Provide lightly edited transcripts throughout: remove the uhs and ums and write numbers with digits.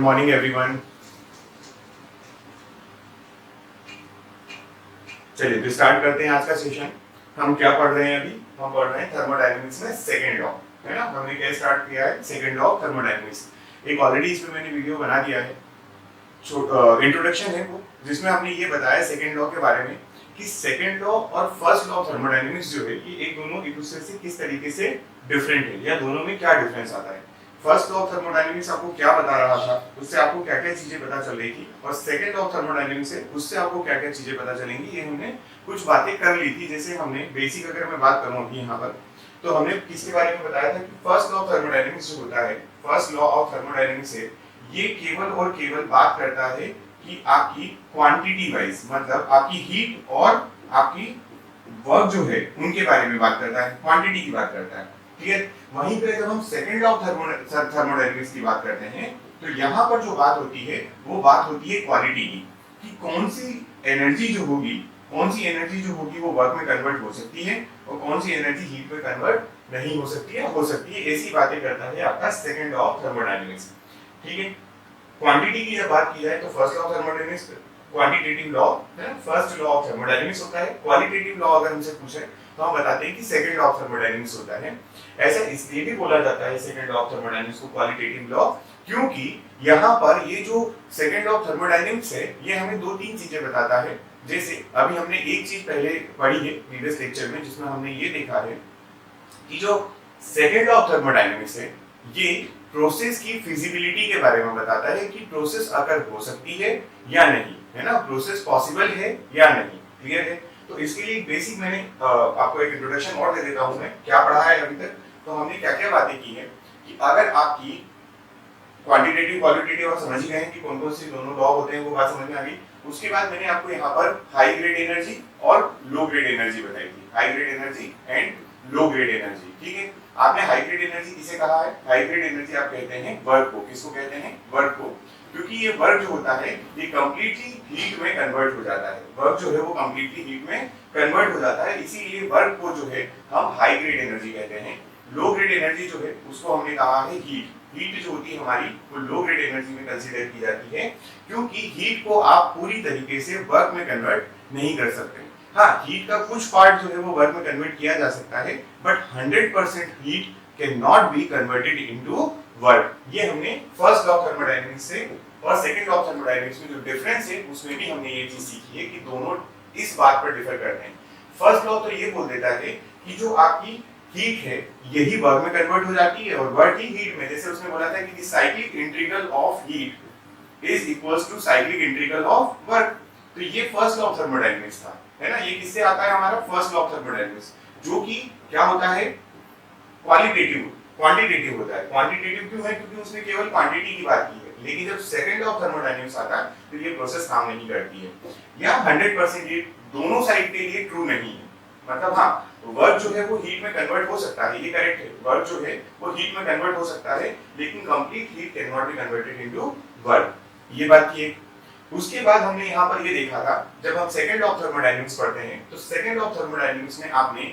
Morning everyone. चलिए तो start करते हैं आज का सेशन। हम क्या पढ़ रहे हैं अभी? हम पढ़ रहे हैं थर्मोडायनेमिक्स में सेकंड लॉ, है ना। हमने क्या स्टार्ट किया है? Second law of thermodynamics. एक ऑलरेडी इसमें मैंने वीडियो बना दिया है, इंट्रोडक्शन है वो, जिसमें हमने ये बताया सेकंड लॉ के बारे में कि सेकंड लॉ और फर्स्ट लॉ ऑफ थर्मोडायनेमिक्स जो है ये एक दूसरे से किस तरीके से डिफरेंट है या दोनों में क्या डिफरेंस आता है। फर्स्ट लॉ ऑफ थर्मोडायनेमिक्स आपको क्या बता रहा था, उससे आपको क्या क्या चीजें पता चल रही थी, और सेकंड लॉ ऑफ थर्मोडायनेमिक्स से उससे आपको क्या क्या चीजें पता चलेंगी। ये हमने कुछ बातें कर ली थी। जैसे हमने बेसिक, अगर मैं बात करूं अभी यहाँ पर, तो हमने किसके बारे में बताया था कि फर्स्ट लॉ ऑफ थर्मोडायनेमिक्स जो होता है, फर्स्ट लॉ ऑफ थर्मोडायनेमिक्स है, ये केवल और केवल बात करता है कि आपकी क्वांटिटी वाइज, मतलब आपकी हीट और आपकी वर्क जो है उनके बारे में बात करता है, क्वांटिटी की बात करता है। क्लियर? वहीं पे जब हम सेकंड लॉ ऑफ थर्मोडायनेमिक्स की बात करते हैं तो यहाँ पर जो बात होती है वो बात होती है क्वालिटी की, कि कौन सी एनर्जी जो होगी, वो वर्क में कन्वर्ट हो सकती है और कौन सी एनर्जी हीट में कन्वर्ट नहीं हो सकती है, ऐसी बातें करता है आपका सेकंड लॉ ऑफ थर्मोडायनेमिक्स। ठीक है। क्वांटिटी की जब बात की जाए तो first law of thermodynamics quantitative law है, फर्स्ट लॉ ऑफ थर्मोडायनेमिक्स होता है। क्वालिटेटिव लॉ अगर हमसे पूछे तो हम बताते हैं कि सेकंड लॉ ऑफ थर्मोडायनेमिक्स होता है। ऐसा इसलिए भी बोला जाता है सेकंड लॉ ऑफ थर्मोडायनेमिक्स को क्वालिटेटिव लॉ, क्योंकि यहाँ पर ये जो सेकंड लॉ ऑफ थर्मोडायनेमिक्स है ये हमें दो तीन चीजें बताता है। जैसे अभी हमने एक चीज पहले पढ़ी है प्रीवियस लेक्चर में, जिसमें हमने ये देखा है कि जो सेकंड लॉ ऑफ थर्मोडायनेमिक्स है ये प्रोसेस की फिजिबिलिटी के बारे में बताता है कि प्रोसेस अगर हो सकती है या नहीं, है ना, प्रोसेस पॉसिबल है या नहीं। क्लियर है? तो इसके लिए बेसिक मैंने आपको एक इंट्रोडक्शन और दे देता हूं। मैं क्या पढ़ा है अभी तक, तो हमने क्या क्या बातें की है कि अगर आपकी क्वांटिटेटिव क्वालिटेटिव और समझ गए हैं कि कौन कौन से दोनों लॉ होते हैं, वो बात समझ में आ गई। उसके बाद मैंने आपको यहाँ पर हाई ग्रेड एनर्जी और लो ग्रेड एनर्जी बताई थी, high grade energy and low grade energy. ठीक है। आपने हाई ग्रेड एनर्जी किसे कहा है? हाई ग्रेड एनर्जी आप कहते हैं वर्क को। किसको कहते हैं? वर्क को। क्योंकि ये वर्क जो होता है ये कंप्लीटली हीट में कन्वर्ट हो जाता है। वर्क जो है वो कंप्लीटली हीट में कन्वर्ट हो जाता है, इसीलिए वर्क को जो है हम हाई ग्रेड एनर्जी कहते हैं। लो ग्रेड एनर्जी जो है उसको हमने कहा है हीट। हीट जो होती है हमारी वो लो ग्रेड एनर्जी में कंसीडर की जाती है, क्योंकि हीट को आप पूरी तरीके से वर्क में कन्वर्ट नहीं कर सकते। हाँ, हीट का कुछ पार्ट जो है वो वर्क में कन्वर्ट किया जा सकता है, but 100% heat can not be converted into work. ये हमने फर्स्ट लॉ ऑफ थर्मोडायनेमिक्स से और सेकंड लॉ ऑफ थर्मोडायनेमिक्स में जो डिफरेंस है उसमें भी हमने ये चीज सीखी है कि दोनों इस बात पर डिफर करते हैं। फर्स्ट लॉ तो ये बोल देता है कि जो आपकी हीट है यही वर्क में कन्वर्ट हो जाती है और वर्क ही हीट में। जैसे उसने बोला था कि the cyclic integral of heat is equals to cyclic integral of work. तो ये फर्स्ट लॉ ऑफ थर्मोडायनेमिक्स था, है ना। ये किससे आता है? हमारा फर्स्ट लॉ ऑफ थर्मोडायनेमिक्स, जो कि क्या होता है? क्वालिटेटिव, क्वांटिटेटिव होता है। क्वांटिटेटिव क्यों है? क्योंकि उसने केवल क्वांटिटी की बात की है। लेकिन जब सेकंड लॉ ऑफ थर्मोडायनेमिक्स आता है तो ये प्रोसेस काम नहीं करती है, या 100% ये दोनों साइड के लिए ट्रू नहीं है। मतलब हाँ, वर्क जो है वो हीट में कन्वर्ट हो सकता है, ये करेक्ट है, वर्क जो है वो हीट में कन्वर्ट हो सकता है, लेकिन complete heat can not be converted into work. ये बात की है। उसके बाद हमने यहाँ पर ये देखा था, जब हम सेकंड लॉ ऑफ थर्मोडायनेमिक्स पढ़ते हैं तो सेकंड लॉ ऑफ थर्मोडायनेमिक्स में आपने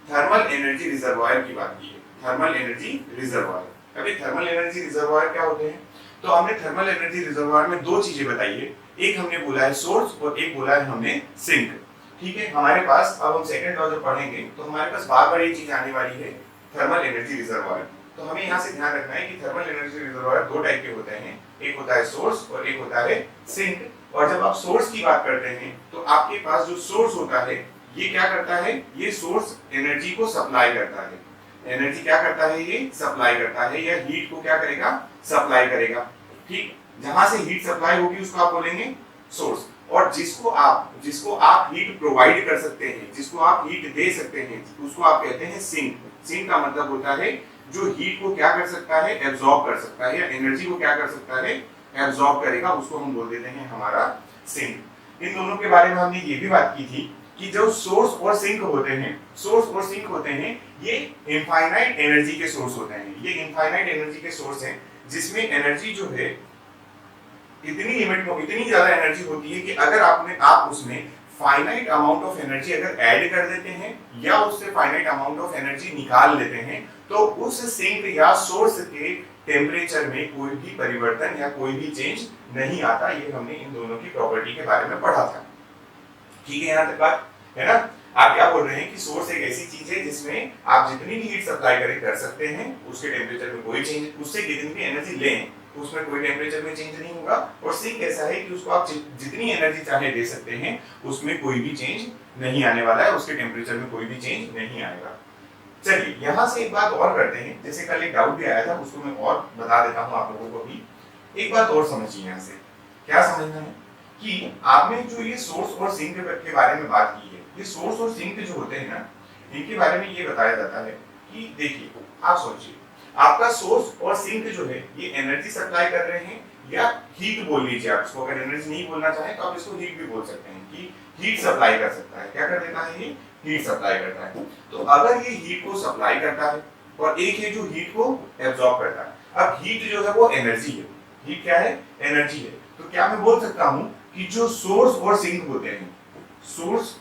थर्मल एनर्जी रिजर्वॉयर की बात की है। Thermal energy reservoir. अभी थर्मल एनर्जी रिजर्वॉयर क्या होते हैं? तो हमने थर्मल एनर्जी रिजर्वॉयर में दो चीजें बताई है, एक हमने बोला है सोर्स और एक बोला है हमने सिंक। ठीक है। हमारे पास अब हम सेकंड लॉ जब पढ़ेंगे तो हमारे पास बार बार ये चीज आने वाली है, थर्मल एनर्जी रिजर्वॉयर। तो हमें यहाँ से ध्यान रखना है कि थर्मल एनर्जी रिजर्वॉयर दो टाइप के होते हैं, एक होता है सोर्स और एक होता है सिंक। और जब आप सोर्स की बात करते हैं तो आपके पास जो सोर्स होता है ये क्या करता है? ये सोर्स एनर्जी को सप्लाई करता है। एनर्जी क्या करता है? ये सप्लाई करता है, या हीट को क्या करेगा? सप्लाई करेगा। ठीक। जहां से हीट सप्लाई होगी उसको आप बोलेंगे सोर्स, और जिसको आप हीट प्रोवाइड कर सकते हैं, जिसको आप हीट दे सकते हैं, उसको आप कहते हैं सिंक। सिंक का मतलब होता है जो हीट को क्या कर सकता है? एब्जॉर्ब कर सकता है, या एनर्जी को क्या कर सकता है? एब्जॉर्ब करेगा, उसको हम बोल देते हैं हमारा सिंक। इन दोनों के बारे में हमने ये भी बात की थी कि जो सोर्स और सिंक होते हैं ये इनफाइनाइट एनर्जी के सोर्स होते हैं। ये इनफाइनाइट एनर्जी के सोर्स हैं जिसमें एनर्जी जो है इतनी लिमिट में इतनी ज्यादा एनर्जी होती है कि अगर आप उसमें फाइनाइट अमाउंट ऑफ एनर्जी अगर ऐड कर देते हैं या उससे फाइनाइट अमाउंट ऑफ एनर्जी निकाल लेते हैं तो उस सिंक या सोर्स के टेम्परेचर में कोई भी परिवर्तन या कोई भी चेंज नहीं आता। ये हमने इन दोनों की प्रॉपर्टी के बारे में पढ़ा था। ठीक है, यहाँ तक बात है ना। आप क्या बोल रहे हैं कि सोर्स एक ऐसी चीज है जिसमें आप जितनी भी हीट सप्लाई कर सकते हैं उसके टेम्परेचर में कोई चेंज, उससे जितनी भी एनर्जी लें उसमें कोई टेम्परेचर में चेंज नहीं होगा। और सिंक ऐसा है कि उसको आप जितनी एनर्जी चाहे दे सकते हैं उसमें कोई भी चेंज नहीं आने वाला है, उसके टेम्परेचर में कोई भी चेंज नहीं आएगा। चलिए यहाँ से एक बात और करते हैं, जैसे कल एक डाउट भी आया था उसको मैं और बता देता हूँ आप लोगों को भी। एक बात और समझिए, यहाँ से क्या समझना है कि आपने जो ये सोर्स और सिंक के बारे में बात की है, ये सोर्स और सिंक जो होते हैं ना, इनके बारे में ये बताया जाता है कि देखिए आप सोचिए आपका सोर्स और सिंक जो है ये एनर्जी सप्लाई कर रहे हैं या हीट बोल लीजिए आप इसको, अगर एनर्जी नहीं बोलना चाहे तो आप इसको हीट भी बोल सकते हैं कि हीट सप्लाई कर सकता है। क्या कर देता है ये? हीट सप्लाई करता है। तो अगर ये हीट को सप्लाई करता है और एक है जो हीट को एब्जॉर्ब करता है। अब हीट जो है वो एनर्जी है। हीट क्या है? एनर्जी है। तो क्या मैं बोल सकता हूं कि जो सोर्स और सिंक होते हैं, सोर्स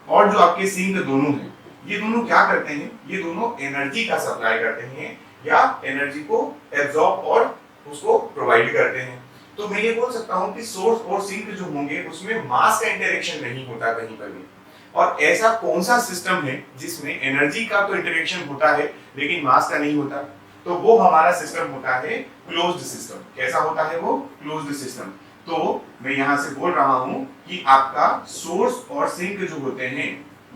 और जो आपके सिंक दोनों हैं, ये दोनों क्या करते हैं? ये दोनों एनर्जी का सप्लाई करते हैं या एनर्जी को एब्जॉर्ब और उसको प्रोवाइड करते हैं। तो मैं ये बोल सकता हूं कि सोर्स और सिंक जो होंगे उसमें मास का इंटरेक्शन नहीं होता कहीं पर भी। और ऐसा कौन सा सिस्टम है जिसमें एनर्जी का तो इंटरेक्शन होता है लेकिन मास का नहीं होता? तो वो हमारा सिस्टम होता है क्लोज्ड सिस्टम। कैसा होता है वो? Closed system. तो मैं यहां से बोल रहा हूं कि आपका सोर्स और सिंक जो होते हैं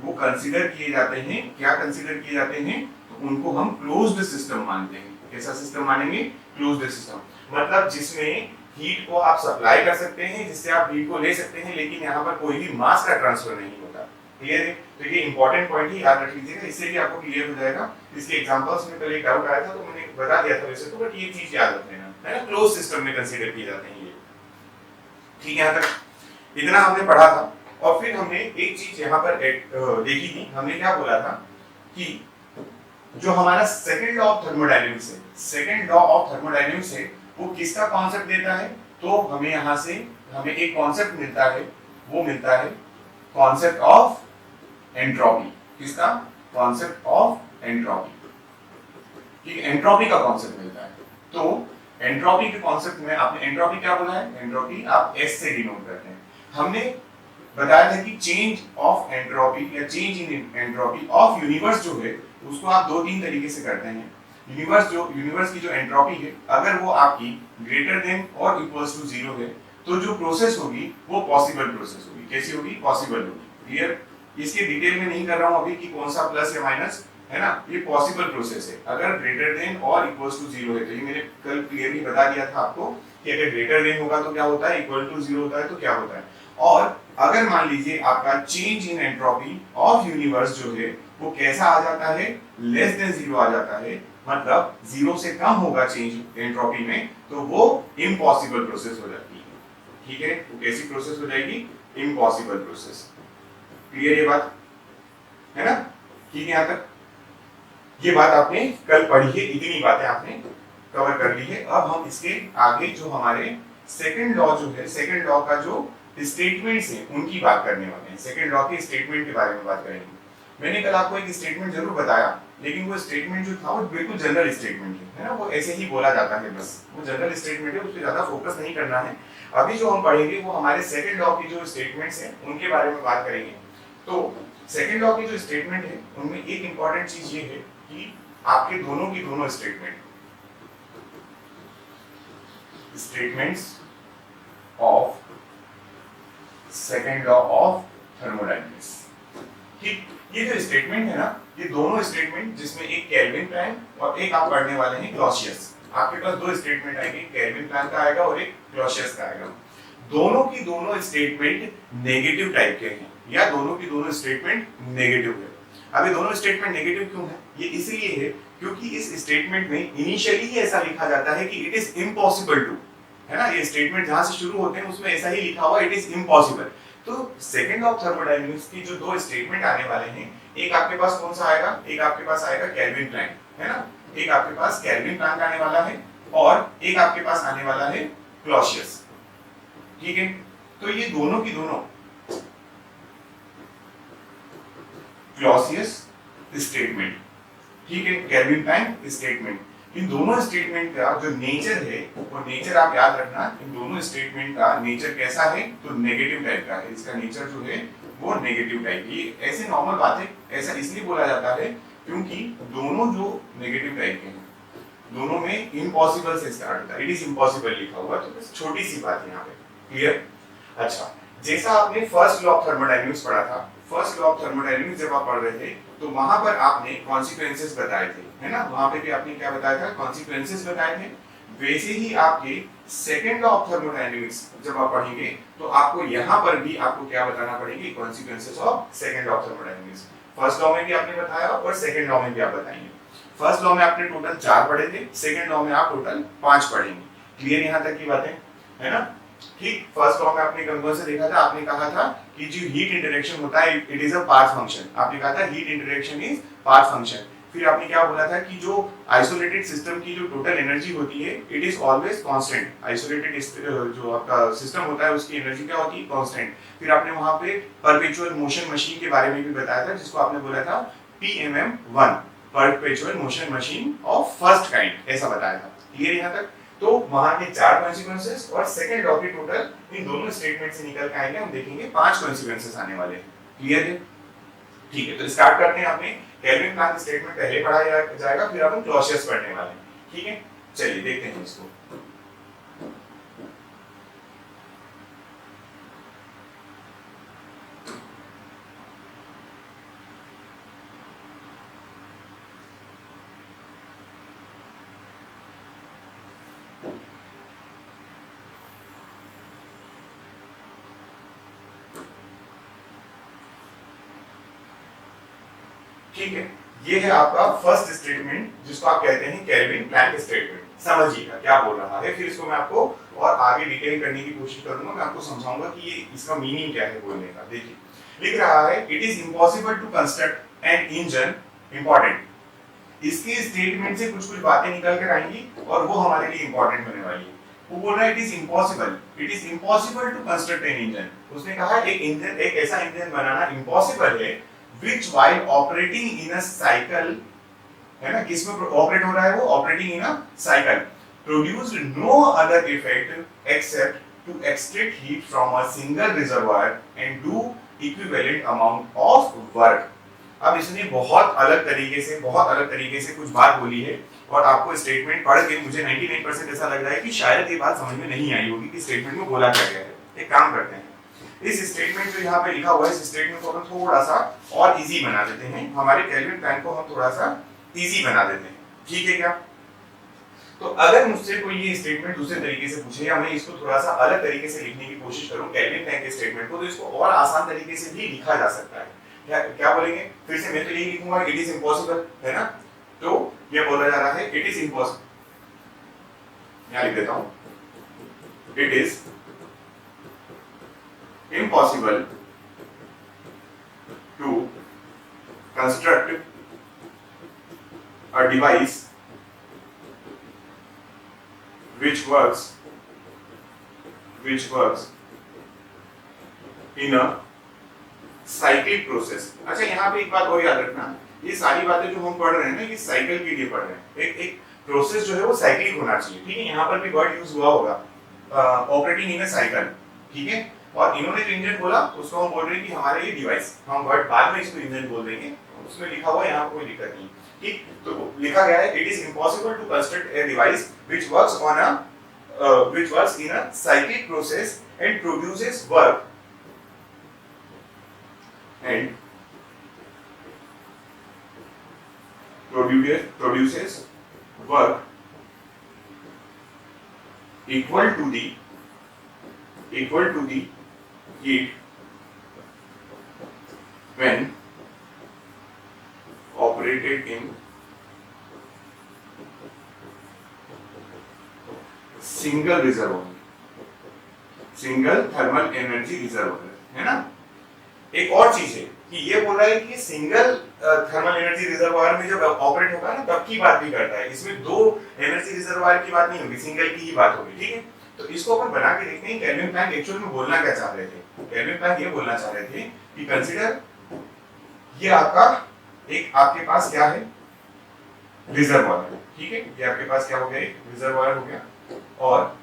वो कंसीडर किए जाते हैं। क्या कंसीडर किए जाते हैं? तो उनको हम क्लोज्ड सिस्टम मानते हैं। कैसा सिस्टम मानेंगे? Closed system. मतलब जिसमें हीट को आप सप्लाई कर सकते हैं, जिससे आप हीट को ले सकते हैं, लेकिन यहाँ पर कोई भी मास का ट्रांसफर नहीं होता। क्लियर है? तो ये इंपॉर्टेंट पॉइंट ही याद रख लीजिएगा, इससे भी आपको क्लियर हो जाएगा। इसके एग्जांपल्स में पहले एक डाउट आया था तो मैंने बता दिया था वैसे तो, बट ये चीज याद रख लेना है ना, क्लोज सिस्टम में कंसीडर किए जाते हैं ये। ठीक है, यहाँ तक इतना हमने पढ़ा था। और फिर हमने एक चीज यहाँ पर देखी थी। हमने क्या बोला था कि जो हमारा सेकंड लॉ ऑफ थर्मोडायनेमिक्स है, सेकंड लॉ ऑफ थर्मोडायनेमिक्स है, वो किसका कॉन्सेप्ट देता है? तो हमें यहाँ से हमें एक कॉन्सेप्ट मिलता है, वो मिलता है कॉन्सेप्ट ऑफ एंट्रोपी। किसका? Concept of entropy. ठीक है, एंट्रोपी का कॉन्सेप्ट मिलता है। तो एंट्रोपी के कॉन्सेप्ट में आपने एंट्रोपी क्या बोला है? एंट्रोपी आप एस से डिनोट करते हैं। हमने बताया था कि चेंज ऑफ एंट्रोपी या change in entropy of universe जो है उसको आप दो तीन तरीके से करते हैं। यूनिवर्स की जो एंट्रोपी है अगर वो आपकी ग्रेटर देन और इक्वल्स टू 0 है तो जो प्रोसेस होगी वो पॉसिबल प्रोसेस होगी। कैसी होगी? पॉसिबल होगी। क्लियर? इसके डिटेल में नहीं कर रहा हूं अभी कि कौन सा प्लस या माइनस है ना, ये पॉसिबल प्रोसेस है। अगर ग्रेटर देन और इक्वल्स टू 0 है तो ये मैंने कल क्लियरली बता दिया था आपको कि अगर ग्रेटर देन होगा तो क्या होता है, इक्वल टू 0 होता है तो क्या होता है। और अगर मान लीजिए आपका change in entropy of universe जो है वो कैसा आ जाता है, लेस देन 0 आ जाता है, मतलब 0 से कम होगा चेंज एंट्रोपी में, तो वो इम्पॉसिबल प्रोसेस हो जाती है। ठीक है, वो कैसी प्रोसेस हो जाएगी? Impossible process. क्लियर ये बात है ना? ठीक है, यहाँ तक ये बात आपने कल पढ़ी है, इतनी बातें आपने कवर कर ली है। अब हम इसके आगे जो हमारे सेकंड लॉ जो है, सेकंड लॉ का जो स्टेटमेंट्स हैं उनकी बात करने वाले हैं। सेकंड लॉ के स्टेटमेंट के बारे में बात करेंगे। मैंने कल आपको एक स्टेटमेंट जरूर बताया, लेकिन वो स्टेटमेंट जो था वो बिल्कुल जनरल स्टेटमेंट है ना, वो ऐसे ही बोला जाता है बस, वो जनरल स्टेटमेंट है, उस पर ज्यादा फोकस नहीं करना है। अभी जो हम पढ़ेंगे वो हमारे सेकंड लॉ की जो स्टेटमेंट्स हैं उनके बारे में बात करेंगे। तो सेकंड लॉ की जो स्टेटमेंट है उनमें एक इंपॉर्टेंट चीज ये है कि आपके दोनों की दोनों statements of second law of thermodynamics. ठीक, ये जो स्टेटमेंट है ना, ये दोनों स्टेटमेंट जिसमें एक केल्विन प्लैंक और एक आप पढ़ने वाले हैं क्लॉसियस। आपके पास दो स्टेटमेंट आएंगे, केल्विन प्लैंक का आएगा और एक क्लॉसियस का आएगा। दोनों की दोनों स्टेटमेंट नेगेटिव टाइप के हैं या दोनों की दोनों स्टेटमेंट नेगेटिव है। अब ये दोनों स्टेटमेंट नेगेटिव क्यों है? ये इसलिए है क्योंकि इस स्टेटमेंट में इनिशियली ही ऐसा लिखा जाता है कि इट इज इम्पॉसिबल टू, है ना, ये स्टेटमेंट जहां से शुरू होते हैं उसमें ऐसा ही लिखा हुआ इट इज इम्पॉसिबल। तो सेकंड लॉ ऑफ थर्मोडायनेमिक्स की जो दो स्टेटमेंट आने वाले हैं, एक आपके पास कौन सा आएगा? एक आपके पास आएगा केल्विन प्लैंक, है ना, एक आपके पास केल्विन प्लैंक आने वाला है और एक आपके पास आने वाला है क्लॉसियस। ठीक है, तो ये दोनों की दोनों क्लॉसियस स्टेटमेंट, ठीक है, केल्विन प्लैंक स्टेटमेंट। इन दोनों स्टेटमेंट का जो नेचर है वो नेचर आप याद रखना, इन दोनों स्टेटमेंट का नेचर कैसा है, तो नेगेटिव टाइप का है। इसका नेचर जो है वो नेगेटिव टाइप की। ऐसे नॉर्मल बात है, ऐसा इसलिए बोला जाता है क्योंकि दोनों जो नेगेटिव टाइप के हैं, दोनों में इम्पॉसिबल से स्टार्ट होता है। इट इज इम्पॉसिबल लिखा हुआ, तो बस छोटी सी बात है यहाँ पे, क्लियर। अच्छा, जैसा आपने फर्स्ट लॉ ऑफ थर्मोडायनेमिक्स पढ़ा था, फर्स्ट लॉ ऑफ थर्मोडायनेमिक्स जब आप पढ़ रहे थे तो वहां पर आपने कॉन्सिक्वेंसेस बताए थे, है ना, वहां पे भी आपने क्या बताया था, कॉन्सिक्वेंसेस बताए थे। वैसे ही आपके सेकंड लॉ ऑफ थर्मोडायनेमिक्स जब आप पढ़ेंगे तो आपको यहाँ पर भी आपको क्या बताना पड़ेगी, consequences of second law of thermodynamics. First law में भी आपने बताया और सेकंड लॉ में भी आप बताएंगे। फर्स्ट लॉ में आपने टोटल 4 पढ़े थे, सेकंड लॉ में आप टोटल 5 पढ़ेंगे। क्लियर यहाँ तक की बातें, है ना। ठीक, फर्स्ट लॉ में आपने कौन से देखा था, आपने कहा था कि जो हीट इंटरेक्शन होता है it is a path function. आपने कहा था heat interaction is path function. फिर आपने क्या बोला था कि जो आइसोलेटेड सिस्टम की जो टोटल एनर्जी होती है it is always constant. Isolated जो आपका सिस्टम होता है उसकी एनर्जी क्या होती है, कांस्टेंट। फिर आपने वहां पे परपेचुअल मोशन मशीन के बारे में भी बताया था, जिसको आपने बोला था PMM1, perpetual motion machine of first kind, ऐसा बताया था। क्लियर यहाँ तक। तो वहां के 4 कॉन्सिक्वेंसेस और सेकंड लॉ के टोटल इन दोनों स्टेटमेंट से निकल के आएंगे, हम देखेंगे 5 कॉन्सिक्वेंसेस आने वाले हैं। क्लियर है, ठीक है। तो स्टार्ट करते हैं। आपने केल्विन प्लैंक स्टेटमेंट पहले पढ़ाया जाएगा, फिर अपन क्लॉसियस पढ़ने वाले हैं, ठीक है। चलिए देखते हैं इसको। ठीक है, ये है आपका फर्स्ट स्टेटमेंट जिसको आप कहते हैं केल्विन प्लैंक स्टेटमेंट। समझिएगा क्या बोल रहा है, फिर इसको मैं आपको और आगे डिटेल करने की कोशिश करूंगा। मैं आपको समझाऊंगा कि ये इसका मीनिंग क्या है बोलने का। देखिए लिख रहा है, it is impossible to construct an engine. Important, इसके स्टेटमेंट से कुछ कुछ बातें निकल कर आएंगी और वो हमारे लिए इंपॉर्टेंट होने वाली है। वो बोल रहा है it is impossible to construct an engine. उसने कहा एक इंजन, एक ऐसा इंजन बनाना इम्पॉसिबल है which while operating in a cycle, है ना, किसमें ऑपरेट हो रहा है वो, operating in a cycle, produced no other effect except to extract heat from a single reservoir and do equivalent amount of work। अब इसने बहुत अलग तरीके से कुछ बात बोली है और आपको स्टेटमेंट पढ़ के मुझे 99% ऐसा लग रहा है कि शायद ये बात समझ में नहीं आई होगी कि स्टेटमेंट में बोला क्या गया है। एक काम करते हैं, इस स्टेटमेंट जो यहाँ पे लिखा हुआ है इस स्टेटमेंट को हम थोड़ा सा और इजी बना देते हैं। हमारे केल्विन प्लैंक को हम थोड़ा सा इजी बना देते हैं, ठीक है क्या। तो अगर मुझसे कोई ये स्टेटमेंट दूसरे तरीके से पूछे या मैं इसको थोड़ा सा अलग तरीके से लिखने की कोशिश करूं केल्विन प्लैंक के स्टेटमेंट को, तो इसको और आसान तरीके से भी लिखा जा सकता है। क्या बोलेंगे, फिर से मैं तो यही लिखूंगा, इट इज इम्पॉसिबल, है ना। तो ये बोला जा रहा है इट इज इम्पॉसिबल, यहां लिख देता हूं, it is impossible to construct a device which works in a cyclic process। अच्छा यहाँ पे एक बात और याद रखना, ये सारी बातें जो हम पढ़ रहे हैं ना ये साइकिल के लिए पढ़ रहे हैं। एक प्रोसेस जो है वो साइक्लिक होना चाहिए, ठीक है। यहाँ पर भी वर्ड यूज हुआ होगा ऑपरेटिंग इन अ साइकिल, ठीक है। और इन्होंने जो इंजन बोला उसको हम बोल रहे हैं कि हमारे ये डिवाइस, हम वर्ड बाद में इसको इंजन बोल देंगे, उसमें लिखा हुआ है यहाँ कोई दिक्कत नहीं, ठीक। तो लिखा गया है it is impossible to construct a device which works in a cyclic process and produces work equal to the heat when operated in single reservoir, single thermal energy reservoir, है ना। एक और चीज है कि ये बोल रहा है कि सिंगल थर्मल एनर्जी रिजर्वायर में जब ऑपरेट होगा ना तब की बात भी करता है, इसमें 2 एनर्जी रिजर्वायर की बात नहीं होगी, सिंगल की ही बात होगी, ठीक है। तो इसको अपन बना के देखते हैं केल्विन प्लैंक एक्चुअल में बोलना क्या चाह रहे थे। केल्विन प्लैंक ये बोलना चाह रहे थे कि कंसीडर ये आपका एक आपके पास क्या है, रिजर्वायर है, ठीक है। ये आपके पास क्या हो गया, एक रिजर्वायर हो गया, और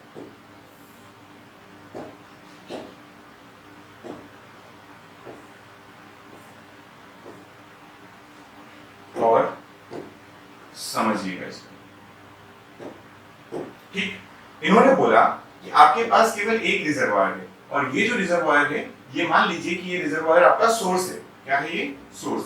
समझिएगा इसको, ठीक। इन्होंने बोला कि आपके पास केवल एक रिजर्वायर है, और ये जो रिजर्वायर है, ये मान लीजिए कि ये रिजर्वायर आपका सोर्स है। क्या है ये, सोर्स,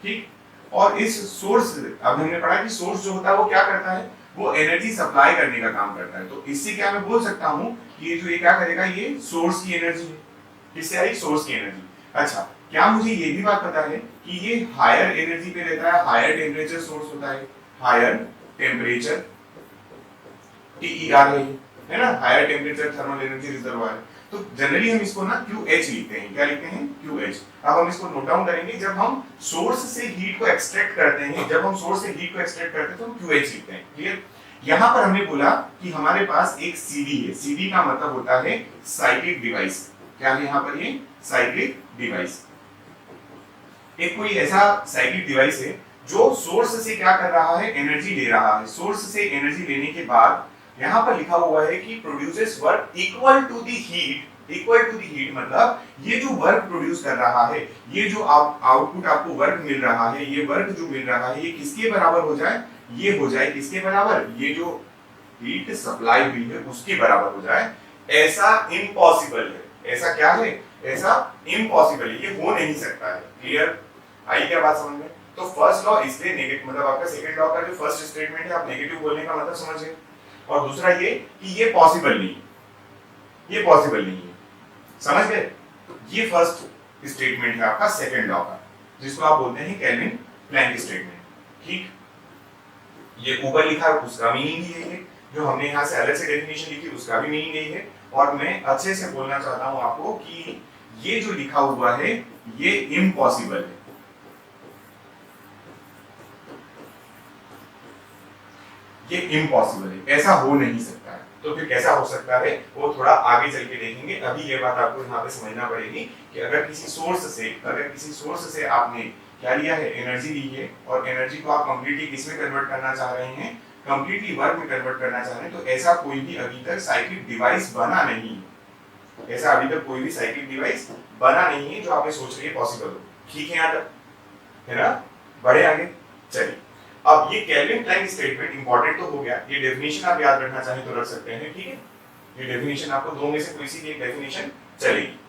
ठीक। और इस सोर्स, अब हमने पढ़ा कि सोर्स जो होता है वो क्या करता है, वो एनर्जी सप्लाई करने का काम करता है। तो इससे क्या मैं बोल सकता हूं कि ये जो ये क्या करेगा, ये सोर्स की एनर्जी है। किससे आई, सोर्स की एनर्जी। अच्छा, क्या मुझे ये भी बात पता है कि ये हायर एनर्जी पे रहता है, हायर टेम्परेचर सोर्स होता है, हायर टेम्परेचर, TER है ना, higher temperature thermal energy reservoir. तो जनरली हम इसको ना QH लिखते हैं। क्या लिखते हैं, QH। अब हम इसको नोट डाउन करेंगे, जब हम सोर्स से हीट को एक्सट्रैक्ट करते हैं, जब हम सोर्स से हीट को एक्सट्रैक्ट करते हैं तो हम QH लिखते हैं, क्लियर। यहां पर हमने बोला कि हमारे पास एक CD है। CD का मतलब होता है साइक्लिक डिवाइस। क्या है यहां पर, ये साइक्लिक डिवाइस। एक कोई ऐसा साइक्लिक डिवाइस है जो सोर्स से क्या कर रहा है, एनर्जी ले रहा है। सोर्स से एनर्जी लेने के बाद यहां पर लिखा हुआ है कि produces work equal to the heat. Equal to the heat मतलब ये जो वर्क प्रोड्यूस कर रहा है, ये जो आउटपुट आपको वर्क मिल रहा है, ये वर्क जो मिल रहा है, ये किसके बराबर हो जाए, ये हो जाए किसके बराबर, ये जो हीट सप्लाई हुई है उसके बराबर हो जाए। ऐसा इम्पॉसिबल है। ऐसा क्या है, ऐसा इम्पॉसिबल है, ये हो नहीं सकता है, क्लियर। आई क्या बात समझ में। तो फर्स्ट लॉ इसलिए नेगेटिव, मतलब आपका सेकंड लॉ का जो फर्स्ट स्टेटमेंट है, आप नेगेटिव बोलने का मतलब समझ गए। और दूसरा ये कि ये पॉसिबल नहीं, ये पॉसिबल नहीं है, समझ गए। ये फर्स्ट स्टेटमेंट है आपका सेकंड लॉ का, जिसको आप बोलते हैं केल्विन प्लैंक स्टेटमेंट, ठीक। ये ऊपर लिखा है उसका मीनिंग ही यही है, जो हमने यहाँ से अलग से डेफिनेशन लिखी उसका भी मीनिंग यही है। और मैं अच्छे से बोलना चाहता हूं आपको कि ये जो लिखा हुआ है ये इम्पॉसिबल है। ये इम्पॉसिबल है, ऐसा हो नहीं सकता है। तो फिर कैसा हो सकता है वो थोड़ा आगे चल के देखेंगे। अभी ये बात आपको यहाँ पे समझना पड़ेगी कि अगर किसी सोर्स से आपने क्या लिया है, एनर्जी ली है, और एनर्जी को आप कंप्लीटली किसमें कन्वर्ट करना चाह रहे हैं, कंप्लीटली वर्क में कन्वर्ट करना चाह रहे हैं, तो ऐसा कोई भी अभी तक साइक्लिक डिवाइस बना नहीं है। ऐसा अभी तक कोई भी साइक्लिक डिवाइस बना नहीं है जो आप सोच रही है पॉसिबल हो, ठीक है। यहाँ तक है ना, बढ़े आगे, चलिए। अब ये केल्विन प्लैंक स्टेटमेंट इंपॉर्टेंट तो हो गया, ये डेफिनेशन आप याद रखना चाहें तो रख सकते हैं, ठीक है। ये डेफिनेशन आपको दो में से कोई सी एक डेफिनेशन चलेगी।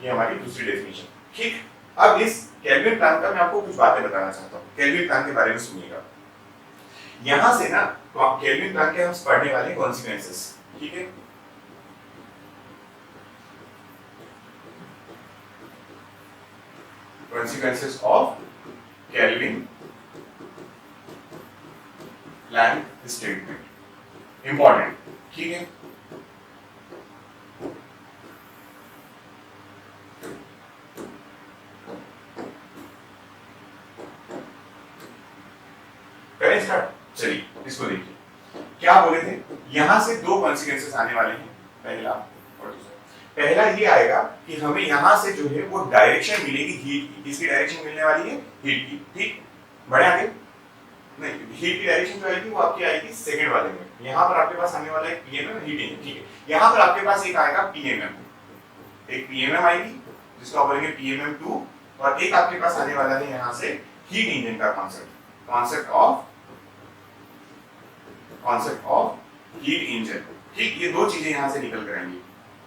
ये हमारी दूसरी डेफिनेशन, ठीक। अब इस केल्विन प्लैंक का मैं आपको कुछ बातें बताना चाहता हूँ। केल्विन प्लैंक के बारे में सुनिएगा। यहां से ना केल्विन प्लैंक के हम पढ़ने वाले कॉन्सिक्वेंसेस, ठीक है। Consequences of Kelvin Planck statement, important, ठीक है। करें स्टार्ट, चलिए इसको देखिए। क्या बोले थे, यहां से दो कॉन्सिक्वेंसेस आने वाले हैं, पहला और दूसरा। पहला ये आएगा कि हमें यहां से जो है वो डायरेक्शन मिलेगी हीट की। किसकी डायरेक्शन मिलने वाली है, हीट की, ठीक। बढ़े आगे, नहीं, हीट की डायरेक्शन जो आएगी वो आपकी आएगी सेकंड वाले में। यहां पर आपके पास आने वाला है पीएमएम, हीट इंजन, ठीक है। यहां पर आपके पास एक आएगा पीएमएम, एक पीएमएम आएगी जिसको आप बोलेंगे पीएमएम2, और एक आपके पास आने वाला है यहां से हीट इंजन का concept, concept of heat engine, ठीक। ये दो चीजें यहां से निकल कर आएंगी।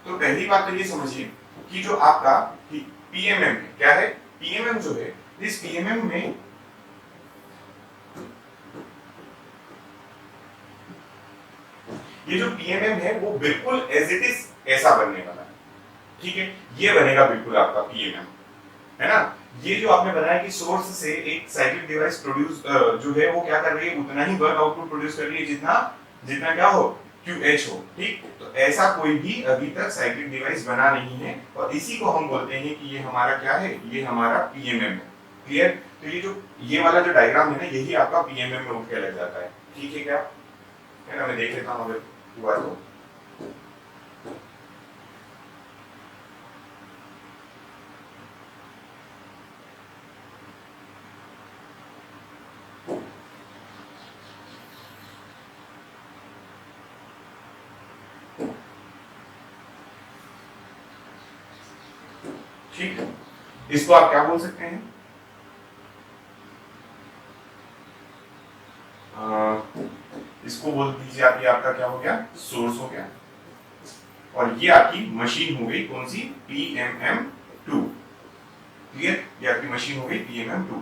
तो पहली बात तो ये समझिए कि जो आपका पीएमएम है, क्या है, पीएमएम जो है, इस पीएमएम में ये जो पीएमएम है वो बिल्कुल एज इट इज ऐसा बनने वाला है, ठीक है। ये बनेगा बिल्कुल आपका पीएमएम, है ना। ये जो आपने बनाया कि सोर्स से एक साइक्लिक डिवाइस प्रोड्यूस जो है वो क्या कर रही है, उतना ही वर्क आउटपुट प्रोड्यूस कर रही है जितना जितना क्या हो, QH हो, ठीक। तो ऐसा कोई भी अभी तक साइक्लिक डिवाइस बना नहीं है, और इसी को हम बोलते हैं कि ये हमारा क्या है, ये हमारा पीएमएम है, क्लियर। तो ये जो ये वाला जो डायग्राम है ना, यही आपका पीएमएम में उठ के लग जाता है, ठीक है क्या, है ना। मैं देख लेता हूँ अगर हुआ तो। ठीक है, इसको आप क्या बोल सकते हैं? इसको बोल दीजिए आप, ये आपका क्या हो गया? सोर्स हो गया, और ये आपकी मशीन हो गई कौन सी? PMM2। क्लियर? ये आपकी मशीन हो गई PMM2।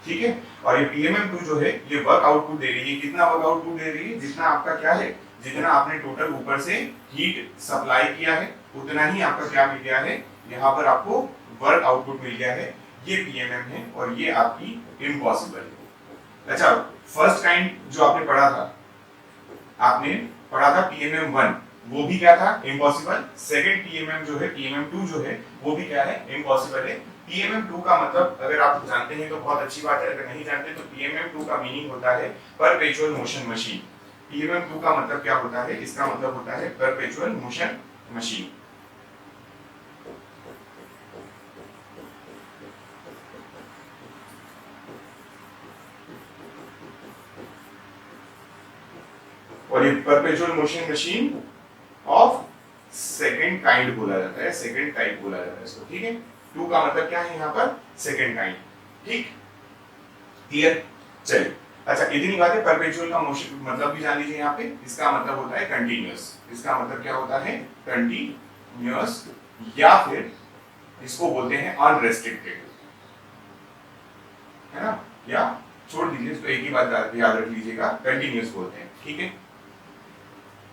ठीक है, और ये PMM2 जो है ये वर्क आउटपुट दे रही है। कितना वर्क आउटपुट दे रही है? जितना आपका क्या है, जितना आपने टोटल ऊपर से हीट सप्लाई किया है उतना ही आपका क्या मिल गया है, यहाँ पर आपको वर्क आउटपुट मिल गया है। ये PMM है और ये आपकी इम्पॉसिबल है। अच्छा, फर्स्ट काइंड जो आपने पढ़ा था, आपने पढ़ा था PMM1, वो भी क्या था? इम्पॉसिबल। सेकंड PMM जो है, PMM2 जो है, वो भी क्या है? इम्पॉसिबल है। PMM2 का मतलब अगर आप जानते हैं तो बहुत अच्छी बात है, अगर नहीं जानते तो PMM2 का मीनिंग होता है परपेचुअल मोशन मशीन। PMM2 का मतलब क्या होता है? इसका मतलब होता है परपेचुअल मोशन मशीन। और ये perpetual motion machine of second kind बोला जाता है, सेकंड टाइप बोला जाता है इसको। ठीक है, 2 का मतलब क्या है यहाँ पर? Second kind. ठीक, क्लियर? चलिए, अच्छा इतनी बात है। परपेचुअल का मोशन मतलब भी जान लीजिए यहाँ पे। इसका मतलब होता है कंटिन्यूअस। इसका मतलब क्या होता है? कंटिन्यूअस, या फिर इसको बोलते हैं अनरेस्ट्रिक्टेड, है ना? या छोड़ दीजिए इसको, एक ही बात याद रख लीजिएगा, कंटिन्यूअस बोलते हैं। ठीक है,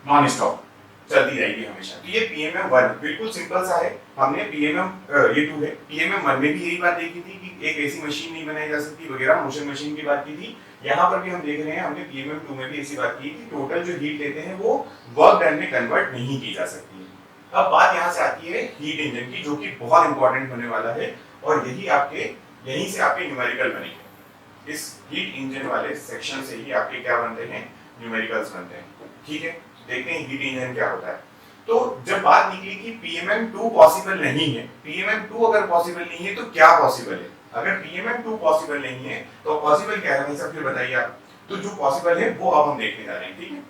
नॉन स्टॉप चलती रहेगी हमेशा। तो ये PMM1 बिल्कुल सिंपल सा है। हमने ये 2 है, PMM1 में भी यही बात देखी थी कि एक ऐसी मशीन नहीं बनाई जा सकती वगैरह, मोशन मशीन की बात की थी। यहाँ पर भी हम देख रहे हैं, हमने PMM2 में भी ऐसी बात की थी। टोटल जो हीट लेते हैं वो वर्क डन में कन्वर्ट नहीं की जा सकती है। अब बात यहाँ से आती है हीट इंजन की, जो कि बहुत इंपॉर्टेंट होने वाला है, और यहीं से आपके न्यूमेरिकल बनेंगे। इस हीट इंजन वाले सेक्शन से ही आपके क्या बनते हैं? न्यूमेरिकल्स बनते हैं। ठीक है, देखते हैं हीट इंजन क्या होता है। तो जब बात निकली कि PMM2 पॉसिबल नहीं है, PMM2 अगर पॉसिबल नहीं है तो क्या पॉसिबल है? अगर PMM2 पॉसिबल नहीं है तो पॉसिबल क्या है? सब फिर बताइए आप। तो जो पॉसिबल है वो अब हम देखने जा रहे हैं। ठीक है,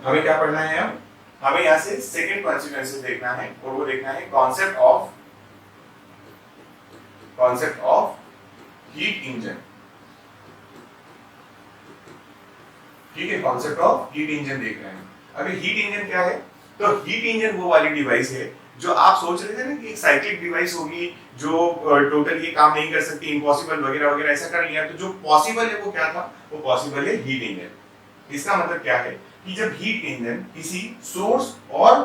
हमें क्या पढ़ना है? अब हमें यहां से सेकंड कॉन्सिक्वेंसेस देखना है, और वो देखना है कॉन्सेप्ट ऑफ हीट इंजन। ठीक है, कॉन्सेप्ट ऑफ हीट इंजन देख रहे हैं। अभी हीट इंजन क्या है? तो हीट इंजन वो वाली डिवाइस है जो आप सोच रहे थे ना कि एक साइक्लिक डिवाइस होगी जो टोटल ये काम नहीं कर सकती, इम्पॉसिबल वगैरह वगैरह, ऐसा कर लिया। तो जो पॉसिबल है वो क्या था? वो पॉसिबल है हीट इंजन। इसका मतलब क्या है कि जब हीट इंजन किसी सोर्स और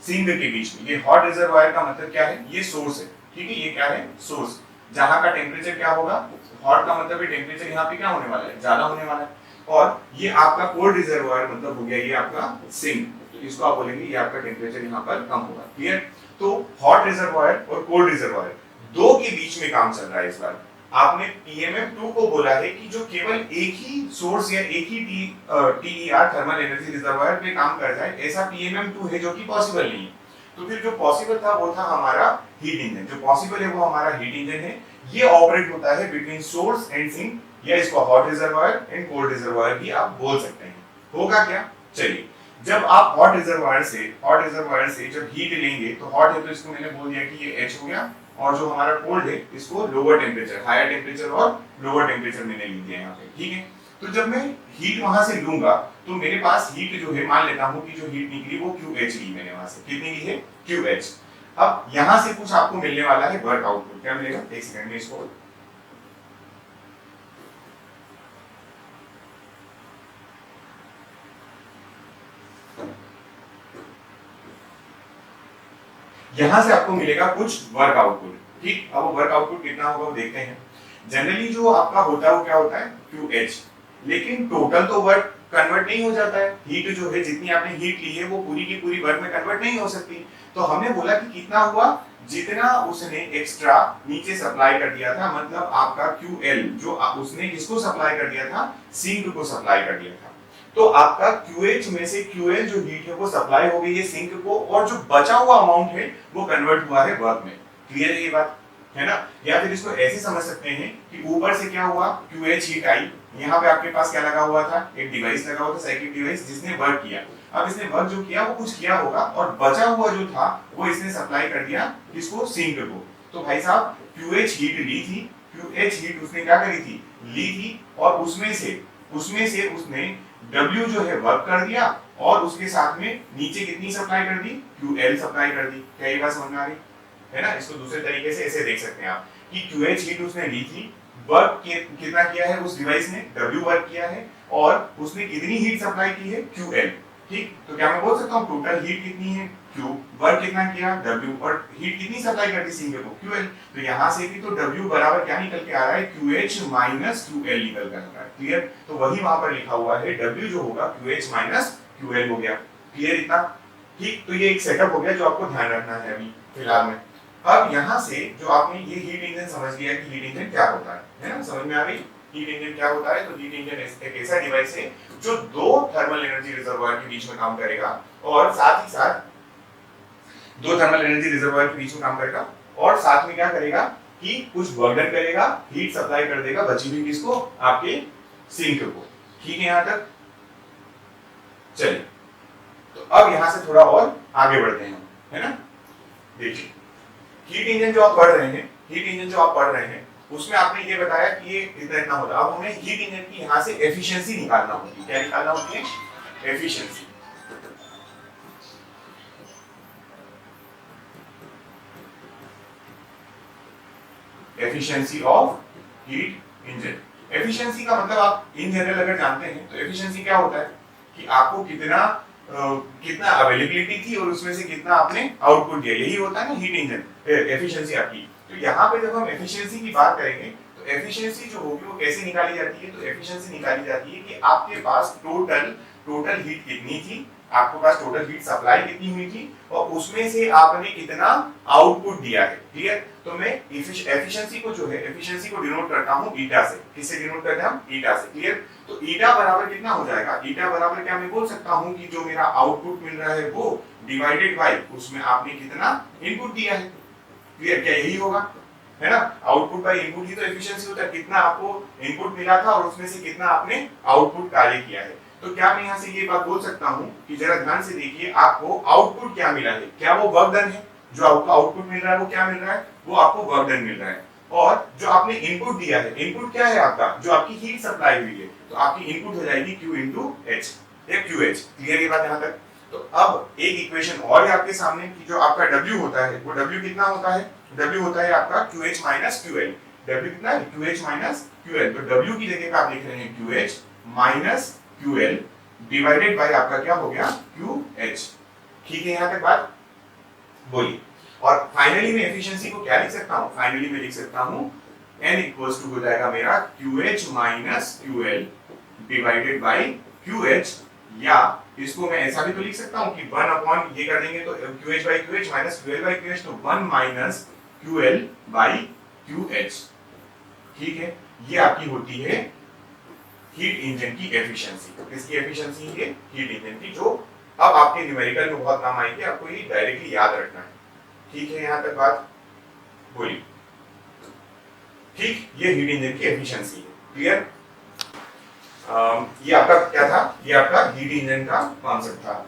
सिंक के बीच में, ये हॉट रिजर्वायर का मतलब क्या है? ये सोर्स है। ठीक है, ये क्या है? सोर्स, जहां का टेम्परेचर क्या होगा? हॉट का मतलब है टेम्परेचर यहाँ पे क्या होने वाला है? ज्यादा होने वाला है। और ये आपका कोल्ड रिजर्वायर मतलब हो गया ये आपका सिंक, तो इसको आप बोलेंगे ये आपका टेम्परेचर यहाँ पर कम होगा। क्लियर? तो हॉट रिजर्वायर और कोल्ड रिजर्वायर दो के बीच में काम चल रहा है। इस बार आपने PMM2 को बोला है कि जो केवल एक ही सोर्स या एक ही TER थर्मल एनर्जी रिजर्वायर पे काम कर जाए, ऐसा PMM2 है जो कि पॉसिबल नहीं है। तो फिर जो पॉसिबल था वो था हमारा हीट इंजन। जो पॉसिबल है वो हमारा हीट इंजन है। ये ऑपरेट होता है बिटवीन सोर्स एंड सिंक, या इसको hot reservoir and cold reservoir भी आप बोल सकते हैं। होगा क्या? चलिए, जब आप हॉट रिजर्वायर से जब हीट लेंगे, तो हॉट है तो इसको मैंने बोल दिया कि ये H हो गया, और जो हमारा कोल्ड है इसको लोअर टेम्परेचर, हायर टेम्परेचर और लोअर टेम्परेचर मैंने लिख दिया यहाँ पे। ठीक है, तो जब मैं हीट वहां से लूंगा तो मेरे पास हीट जो है, मान लेता हूँ कि जो हीट निकली वो QH ली मैंने वहां से। कितनी ली है? QH। अब यहां से कुछ आपको मिलने वाला है वर्क आउटपुट। क्या मिलेगा? एक सेकंड में इसको यहां से आपको मिलेगा कुछ वर्क आउटपुट। ठीक, अब वो वर्क आउटपुट कितना होगा वो देखते हैं। जनरली जो आपका होता है वो क्या होता है? QH। लेकिन टोटल तो वर्क कन्वर्ट नहीं हो जाता है। हीट जो है, जितनी आपने हीट ली है वो पूरी की पूरी वर्क में कन्वर्ट नहीं हो सकती। तो हमने बोला कि कितना हुआ? जितना उसने एक्स्ट्रा नीचे सप्लाई कर दिया था, मतलब आपका QL जो उसने किसको सप्लाई कर दिया था, सिंक को सप्लाई कर दिया था, तो आपका QH में से QL जो हीट है वो सप्लाई हो गई है सिंक को, और जो बचा हुआ अमाउंट है वो कन्वर्ट हुआ है वर्क में। क्लियर है ये बात, है ना? या फिर इसको ऐसे समझ सकते हैं कि ऊपर से क्या हुआ, QH हीट आई, यहाँ पे आपके पास क्या लगा हुआ था, एक डिवाइस लगा हुआ था, साइक्लिक डिवाइस, जिसने वर्क किया। अब इसने वर्क जो किया वो कुछ किया होगा, और बचा हुआ जो था वो इसने सप्लाई कर दिया किसको, सिंक को। तो भाई साहब QH हीट ली थी, QH हीट उसने क्या करी थी, ली थी, और उसमें से उसने W जो है वर्क कर दिया, और उसके साथ में नीचे कितनी सप्लाई कर दी, QL सप्लाई कर दी। क्या ये बात समझ में आ रही है ना? इसको दूसरे तरीके से ऐसे देख सकते हैं आप कि QH हीट उसने ली थी, वर्क कितना किया है उस डिवाइस ने, W वर्क किया है, और उसने कितनी हीट सप्लाई की है, QL। ठीक, तो क्या मैं बोल सकता हूँ टोटल हीट कितनी है, Q, वर्क कितना किया, W, और हीट कितनी सप्लाई कर दी सिंक को, QL। तो यहाँ से भी तो W बराबर क्या निकल के आ रहा है, QH माइनस QL निकल कर आ रहा है। क्लियर? तो वही वहां पर लिखा हुआ है, W जो होगा QH माइनस QL हो गया। क्लियर इतना? ठीक, तो ये एक सेटअप हो गया जो आपको ध्यान रखना है अभी फिलहाल में। अब यहाँ से जो आपने ये हीट इंजन समझ लिया कि हीट इंजन क्या होता है ना, समझ में आ गई हीट इंजन क्या होता है। तो हीट इंजन एक ऐसा डिवाइस है जो दो थर्मल एनर्जी रिजर्वायर के बीच में काम करेगा, और साथ ही साथ दो थर्मल एनर्जी रिजर्वायर के बीच में काम करेगा, और साथ में क्या करेगा कि कुछ वर्क डन करेगा, हीट सप्लाई कर देगा बची हुई किसको, आपके सिंक को। ठीक है यहाँ तक? चलिए, तो अब यहाँ से थोड़ा और आगे बढ़ते हैं, है ना? देखिए हीट इंजन जो आप पढ़ रहे हैं उसमें आपने ये बताया कि ये इतना होता है। अब हमें हीट इंजन की यहाँ से एफिशिएंसी निकालना होती है। क्या निकालना होती है? Efficiency. Efficiency of heat engine. Efficiency का मतलब आप इन जनरल अगर जानते हैं तो एफिशिएंसी क्या होता है कि आपको कितना अवेलेबिलिटी थी और उसमें से कितना आपने आउटपुट दिया, यही होता है ना हीट इंजन एफिशिएंसी आपकी। तो यहाँ पे जब हम एफिशिएंसी की बात करेंगे तो एफिशिएंसी जो होगी वो कैसे निकाली जाती है, तो एफिशिएंसी निकाली जाती है कि आपके पास टोटल हीट कितनी थी, आपके पास टोटल हीट सप्लाई कितनी हुई थी, और उसमें से आपने कितना आउटपुट दिया है। क्लियर? तो मैं एफिशिएंसी को जो है एफिशिएंसी को डिनोट करता हूं ईटा से। किससे डिनोट करते हैं हम? ईटा से। क्लियर? तो ईटा बराबर कितना हो जाएगा, ईटा बराबर क्या मैं बोल सकता हूं कि जो मेरा आउटपुट मिल रहा है वो डिवाइडेड बाय उसमें आपने कितना इनपुट दिया है। क्लियर? क्या यही होगा, है ना? आउटपुट बाय इनपुट ही तो एफिशिएंसी होता है, कितना आपको इनपुट मिला था और उसमें से कितना आपने आउटपुट कार्य किया है। तो क्या मैं यहाँ से ये बात बोल सकता हूँ कि जरा ध्यान से देखिए आपको आउटपुट क्या मिला है, क्या वो वर्क डन है? जो आपको आउटपुट मिल रहा है वो क्या मिल रहा है, वो आपको वर्क डन मिल रहा है। और जो आपने इनपुट दिया है, इनपुट क्या है आपका, जो आपकी हीट सप्लाई हुई है, तो आपकी इनपुट हो जाएगी Q इंटू एच या QH। क्लियर ये बात यहाँ तक? तो अब एक इक्वेशन और है आपके सामने कि जो आपका W होता है वो W कितना होता है, W होता है आपका QH माइनस QL। W कितना है? QH minus QL। तो W की जगह पे आप लिख रहे हैं QH minus QL divided by आपका क्या हो गया, QH। ठीक है यहाँ तक बात? बोलिए। और फाइनली मैं एफिशिएंसी को क्या लिख सकता हूँ, फाइनली मैं लिख सकता हूँ N इक्वल्स टू हो जाएगा मेरा QH minus QL divided by QH, या इसको मैं ऐसा भी तो लिख सकता हूँ कि 1 अपॉन ये कर देंगे तो QH by QH minus QL by QH, तो 1 माइनस QL बाय QH। ठीक है, ये आपकी होती है हीट इंजन की एफिशिएंसी। किसकी एफिशिएंसी है? हीट इंजन की, जो अब आपके न्यूमेरिकल में बहुत काम आएगी, आपको ये डायरेक्टली याद रखना है। ठीक है यहाँ तक बात? बोलिए। ठीक, ये हीट इंजन की एफिशिएंसी है। क्लियर? ये आपका क्या था, ये आपका हीट इंजन का कॉन्सेप्ट था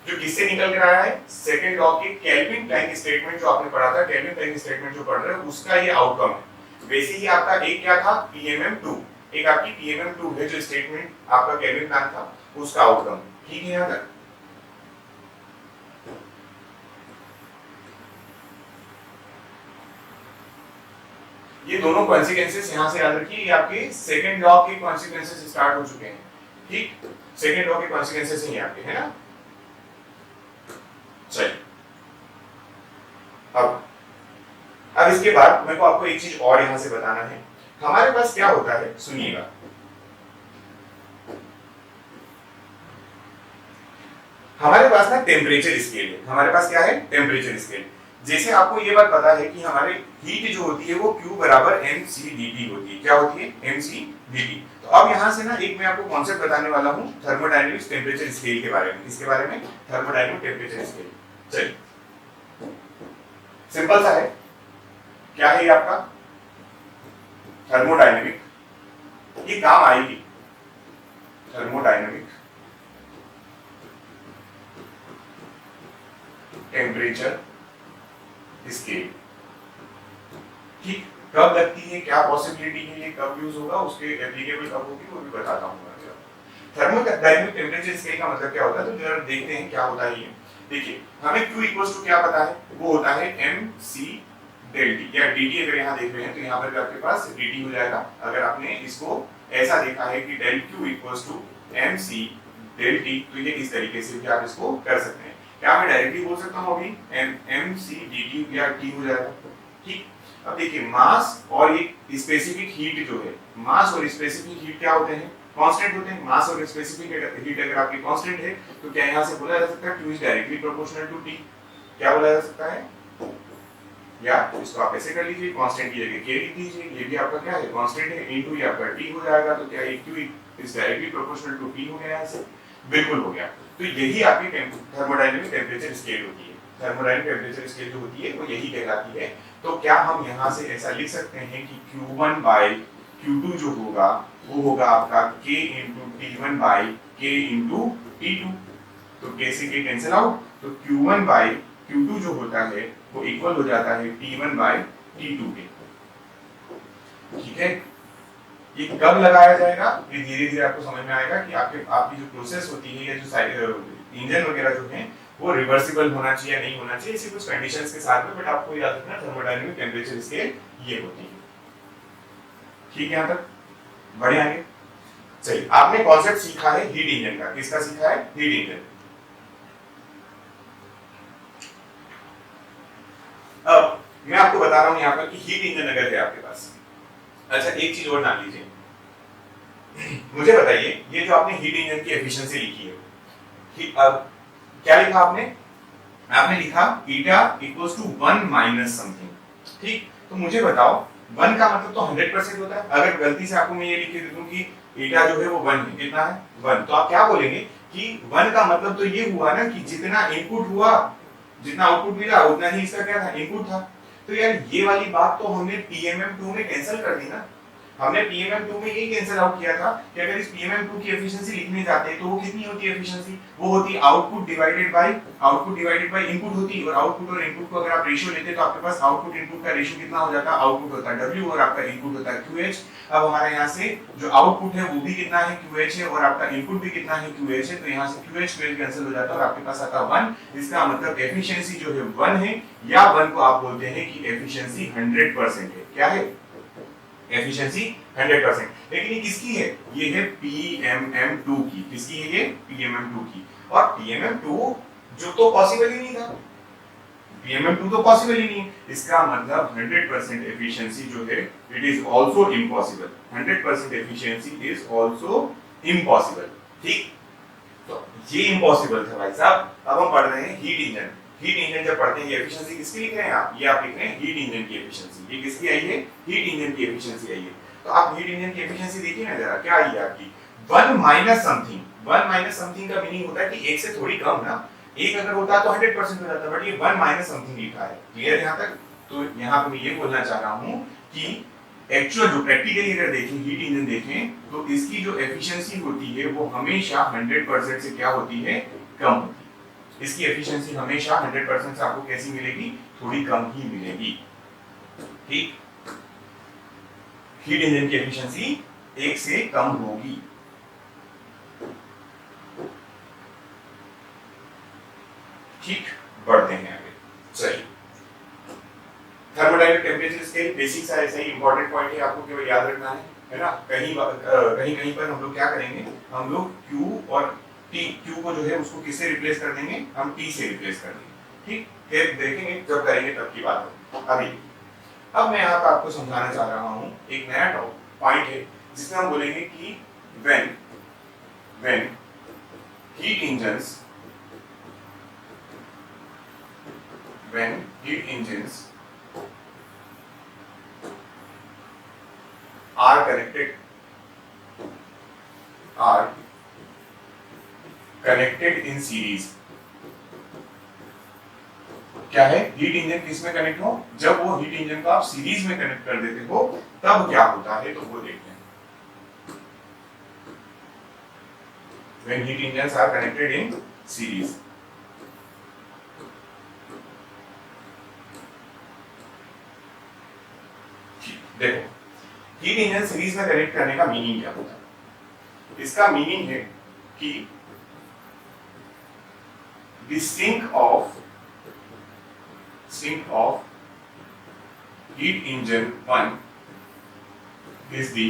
जो किससे निकल कर आया है, सेकंड लॉ के केल्विन प्लैंक स्टेटमेंट जो आपने पढ़ा था, केल्विन प्लैंक स्टेटमेंट जो पढ़ रहे हो उसका ये आउटकम है। वैसे ही आपका एक क्या था, PMM2, एक आपकी PMM2 है जो स्टेटमेंट आपका केल्विन प्लैंक था उसका आउटकम। ठीक है यहाँ तक? ये दोनों कॉन्सिक्वेंसेस यहाँ से याद रखिए, ये आपके सेकंड लॉ के कॉन्सिक्वेंसेस स्टार्ट हो चुके हैं। ठीक, सेकंड लॉ के कॉन्सिक्वेंसेस हैं आपके, है ना? चलिए, अब इसके बाद मेरे को आपको एक चीज और यहां से बताना है। हमारे पास क्या होता है, सुनिएगा, हमारे पास ना टेम्परेचर स्केल है, हमारे पास क्या है, टेम्परेचर स्केल। जैसे आपको ये बात पता है कि हमारे हीट जो होती है वो Q बराबर mc/dt होती है। क्या होती है, mc/dt। तो अब यहाँ से ना एक मैं आपको कॉन्सेप्ट बताने वाला हूँ थर्मोडायनेमिक्स टेम्परेचर स्केल के बारे में। इसके बारे में, थर्मोडायनेमिक टेम्परेचर स्केल। चलिए, सिंपल सा है। क्या है ये आपका थर्मोडायनेमिक, ये काम आएगी, थर्मोडायनेमिक टेम्परेचर स्केल। ठीक, कब लगती है, क्या पॉसिबिलिटी है, ये कब यूज होगा, उसके एप्लीकेबल कब होगी वो भी बताता हूँ मैं। थर्मोडायनेमिक टेम्परेचर स्केल का मतलब क्या होता है, तो जरा देखते हैं क्या होता है ये। देखिए, हमें Q इक्वल्स टू क्या पता है, वो होता है mc del t, या dt अगर यहाँ देख रहे हैं तो यहाँ पर भी आपके पास dt हो जाएगा। अगर आपने इसको ऐसा देखा है कि del Q equals to mc del t, तो ये इस तरीके से भी आप इसको कर सकते हैं। क्या मैं डायरेक्टली बोल सकता हूँ अभी mc dt या t हो जाएगा। ठीक, अब देखिए मास और एक स्पेसिफिक हीट जो है, मास और स्पेसिफिक हीट क्या होते हैं, कांस्टेंट होते हैं। मास और स्पेसिफिक हीट अगर आपकी कांस्टेंट है तो क्या यहाँ से बोला जा सकता है Q is directly proportional to T। क्या बोला जा सकता है, या इसको आप ऐसे कर लीजिए, कांस्टेंट की जगह K लिख दीजिए, ये भी आपका क्या है, कांस्टेंट है, इनटू ये आपका T हो जाएगा। तो क्या ये Q is directly proportional to T हो गया, यहाँ से बिल्कुल हो गया। तो यही आपकी थर्मोडायनेमिक टेम्परेचर स्केल होती है। थर्मोडायनेमिक टेम्परेचर स्केल जो होती है वो यही कहलाती है। तो क्या हम यहाँ से ऐसा लिख सकते हैं कि Q1 बाय Q2 जो होगा वो होगा आपका K into T1 by K into T2। तो K से K कैंसिल आउट, तो Q1 बाय Q2 जो होता है वो इक्वल हो जाता है T1 बाय T2 के। ठीक है, ये कब लगाया जाएगा, ये धीरे धीरे आपको समझ में आएगा कि आपकी जो प्रोसेस होती है या जो इंजन वगैरह जो है वो रिवर्सिबल होना चाहिए या नहीं होना चाहिए, इसी कुछ कंडीशंस के साथ में। बट आपको याद रखना थर्मोडायनेमिक टेम्परेचर स्केल ये होती है। ठीक है, यहाँ तक बढ़े आगे। चलिए, आपने कॉन्सेप्ट सीखा है हीट इंजन का। किसका सीखा है, हीट इंजन। अब मैं आपको बता रहा हूं यहाँ पर कि हीट इंजन अगर है आपके पास, अच्छा एक चीज और जान लीजिए, मुझे बताइए ये जो आपने हीट इंजन की एफिशिएंसी लिखी है, अब क्या लिखा आपने, आपने लिखा ईटा इक्वल्स टू 1 माइनस समथिंग। ठीक, तो मुझे बताओ 1 का मतलब तो 100% होता है। अगर गलती से आपको मैं ये लिख के दे दूं कि ईटा जो है वो 1 है, कितना है 1, तो आप क्या बोलेंगे कि 1 का मतलब तो ये हुआ ना कि जितना इनपुट हुआ, जितना आउटपुट मिला उतना ही इसका क्या था, इनपुट था। तो यार ये वाली बात तो हमने PMM2 में कैंसिल कर दी ना। हमने PMM2 में यही कैंसिल आउट किया था कि अगर इस PMM2 की एफिशिएंसी लिखने जाते हैं तो वो कितनी होती है एफिशिएंसी, वो होती है आउटपुट डिवाइडेड बाय इनपुट होती है। और आउटपुट और इनपुट को अगर आप रेशियो लेते हैं तो आपके पास आउटपुट इनपुट का रेशियो कितना हो जाता है, आउटपुट होता है W और आपका इनपुट होता है QH। अब हमारा यहाँ से जो आउटपुट है वो भी कितना है, QH है, और आपका इनपुट भी कितना है, QH है। तो यहाँ से QH कैंसिल हो जाता है और आपके पास आता है 1। इसका मतलब एफिशिएंसी जो है 1 है, या 1 को आप बोलते हैं कि एफिशिएंसी 100% है। क्या है, एफिशिएंसी 100%। लेकिन ये किसकी है, ये है PMM2 की। किसकी है ये, PMM2 की। और PMM2 जो तो पॉसिबल ही नहीं था, PMM2 तो पॉसिबल ही नहीं है। इसका मतलब 100% एफिशिएंसी जो है it is also impossible. 100% efficiency is also impossible. ठीक, तो ये इम्पॉसिबल था भाई साहब। अब हम पढ़ रहे हैं हीट इंजन। हीट इंजन जब पढ़ते हैं ये एफिशिएंसी किसकी लिख रहे हैं आप, ये आप लिख रहे हैं हीट इंजन की एफिशिएंसी। ये किसकी आई है, हीट इंजन की एफिशिएंसी आई है। तो आप हीट इंजन की एफिशिएंसी देखिए ना जरा, क्या आई है आपकी 1 माइनस समथिंग। 1 माइनस समथिंग का मीनिंग होता है कि 1 से थोड़ी कम ना। 1 अगर होता तो 100% हो जाता, बट ये 1 माइनस समथिंग लिखा है। क्लियर यहां तक। तो यहां पे मैं ये बोलना चाह रहा हूं कि एक्चुअल जो प्रैक्टिकली अगर देखें हीट इंजन देखें तो इसकी जो एफिशिएंसी होती है वो हमेशा 100% से क्या होती है, कम होती है। इसकी एफिशिएंसी हमेशा 100% से आपको कैसी मिलेगी, थोड़ी कम ही मिलेगी। ठीक, हीट इंजन की एफिशिएंसी 1 से कम होगी। ठीक, बढ़ते हैं आगे। चलिए, थर्मोडायनेमिक टेम्परेचर स्केल बेसिक सा ऐसा ही इंपॉर्टेंट पॉइंट है, आपको केवल याद रखना है ना। कहीं कहीं पर हम लोग क्या करेंगे, हम लोग Q और T, Q को जो है उसको किससे रिप्लेस कर देंगे, हम T से रिप्लेस कर देंगे। ठीक, फिर देखेंगे जब करेंगे तब की बात है। अभी अब मैं यहाँ पर आपको समझाना चाह रहा हूँ एक नया पॉइंट है जिसमें हम बोलेंगे कि when heat engines when heat engines are connected in series। क्या है, हीट इंजन किस में कनेक्ट हो, जब वो हीट इंजन को आप सीरीज में कनेक्ट कर देते हो तब क्या होता है, तो वो देखते हैं। When heat engines are connected in series। देखो, हीट इंजन सीरीज में कनेक्ट करने का मीनिंग क्या होता है? इसका मीनिंग है कि the sink of heat engine 1 is the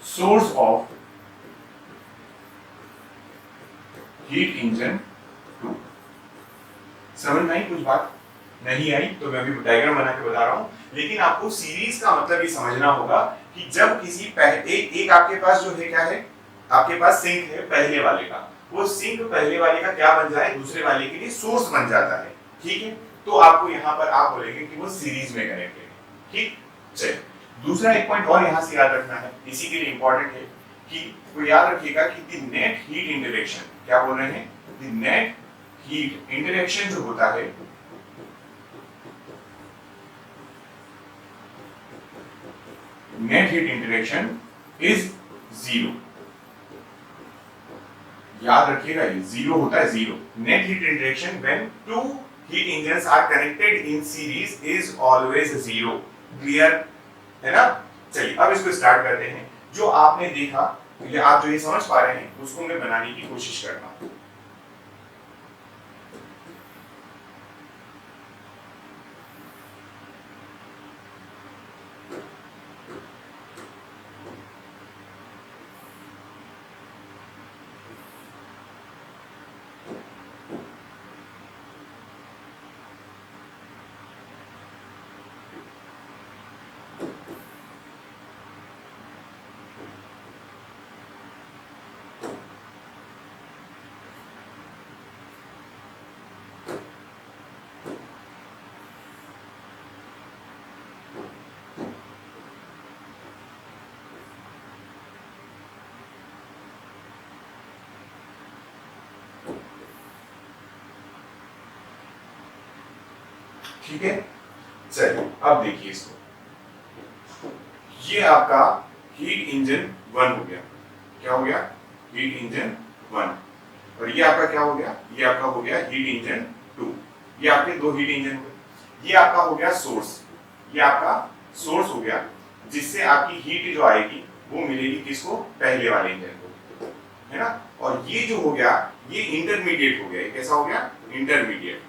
source of heat engine 2। समझ में आई कुछ बात? नहीं आई तो मैं अभी डायग्राम बना के बता रहा हूं, लेकिन आपको सीरीज का मतलब ये समझना होगा कि जब किसी एक आपके पास जो है क्या है, आपके पास सिंक है पहले वाले का, वो सिंक पहले वाले का क्या बन जाए, दूसरे वाले के लिए सोर्स बन जाता है। ठीक है, तो आपको यहाँ पर आप बोलेंगे कि वो सीरीज में कनेक्टेड है। ठीक, चलिए दूसरा एक पॉइंट और यहाँ से याद रखना है, इसी के लिए इंपॉर्टेंट है कि वो याद रखिएगा कि द नेट हीट इंटरेक्शन, क्या बोल रहे हैं, द नेट हीट इंटरेक्शन जो होता है net heat interaction is zero. याद रखिएगा ये जीरो होता है, zero. Net heat interaction when two heat engines are connected in series is always zero. Clear है ना? चलिए अब इसको स्टार्ट करते हैं। जो आपने देखा, आप जो ये समझ पा रहे हैं उसको मैं बनाने की कोशिश करता हूं। ठीक है, चलिए अब देखिए इसको। ये आपका हीट इंजन 1 हो गया। क्या हो गया? Heat engine 1। और ये आपका क्या हो गया? ये आपका हो गया हीट इंजन 2। ये आपके दो हीट इंजन हुए। ये आपका हो गया सोर्स। ये आपका सोर्स हो गया, जिससे आपकी हीट जो आएगी वो मिलेगी किसको? पहले वाले इंजन को, है ना? और ये जो हो गया ये इंटरमीडिएट हो गया। ये कैसा हो गया? इंटरमीडिएट।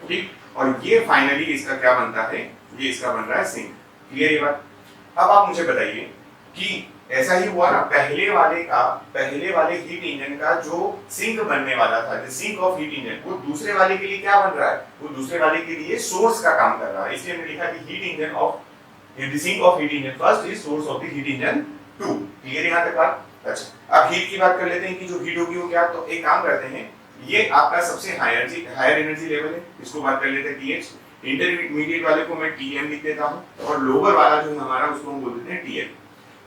ठीक, और ये फाइनली इसका क्या बनता है? ये इसका बन रहा है सिंक। क्लियर ये बात? अब आप मुझे बताइए कि ऐसा ही हुआ ना, पहले वाले हीट इंजन का जो सिंक बनने वाला था, जो सिंक ऑफ हीट इंजन, वो दूसरे वाले के लिए क्या बन रहा है? वो दूसरे वाले के लिए सोर्स का काम कर रहा है। इसलिए हमने लिखा कि heat engine of the sink of heat engine first is source of the heat engine 2। Clear यहां तक बात? अच्छा, अब हीट की बात कर लेते हैं कि जो हीट होगी वो क्या, तो एक काम करते हैं, ये आपका सबसे हायर एनर्जी लेवल है, इसको बात कर लेते हैं टीएच। इंटरमीडिएट वाले को मैं टीएम लिख देता हूं, और लोअर वाला जो हमारा उसको हम बोल देते हैं टीएल।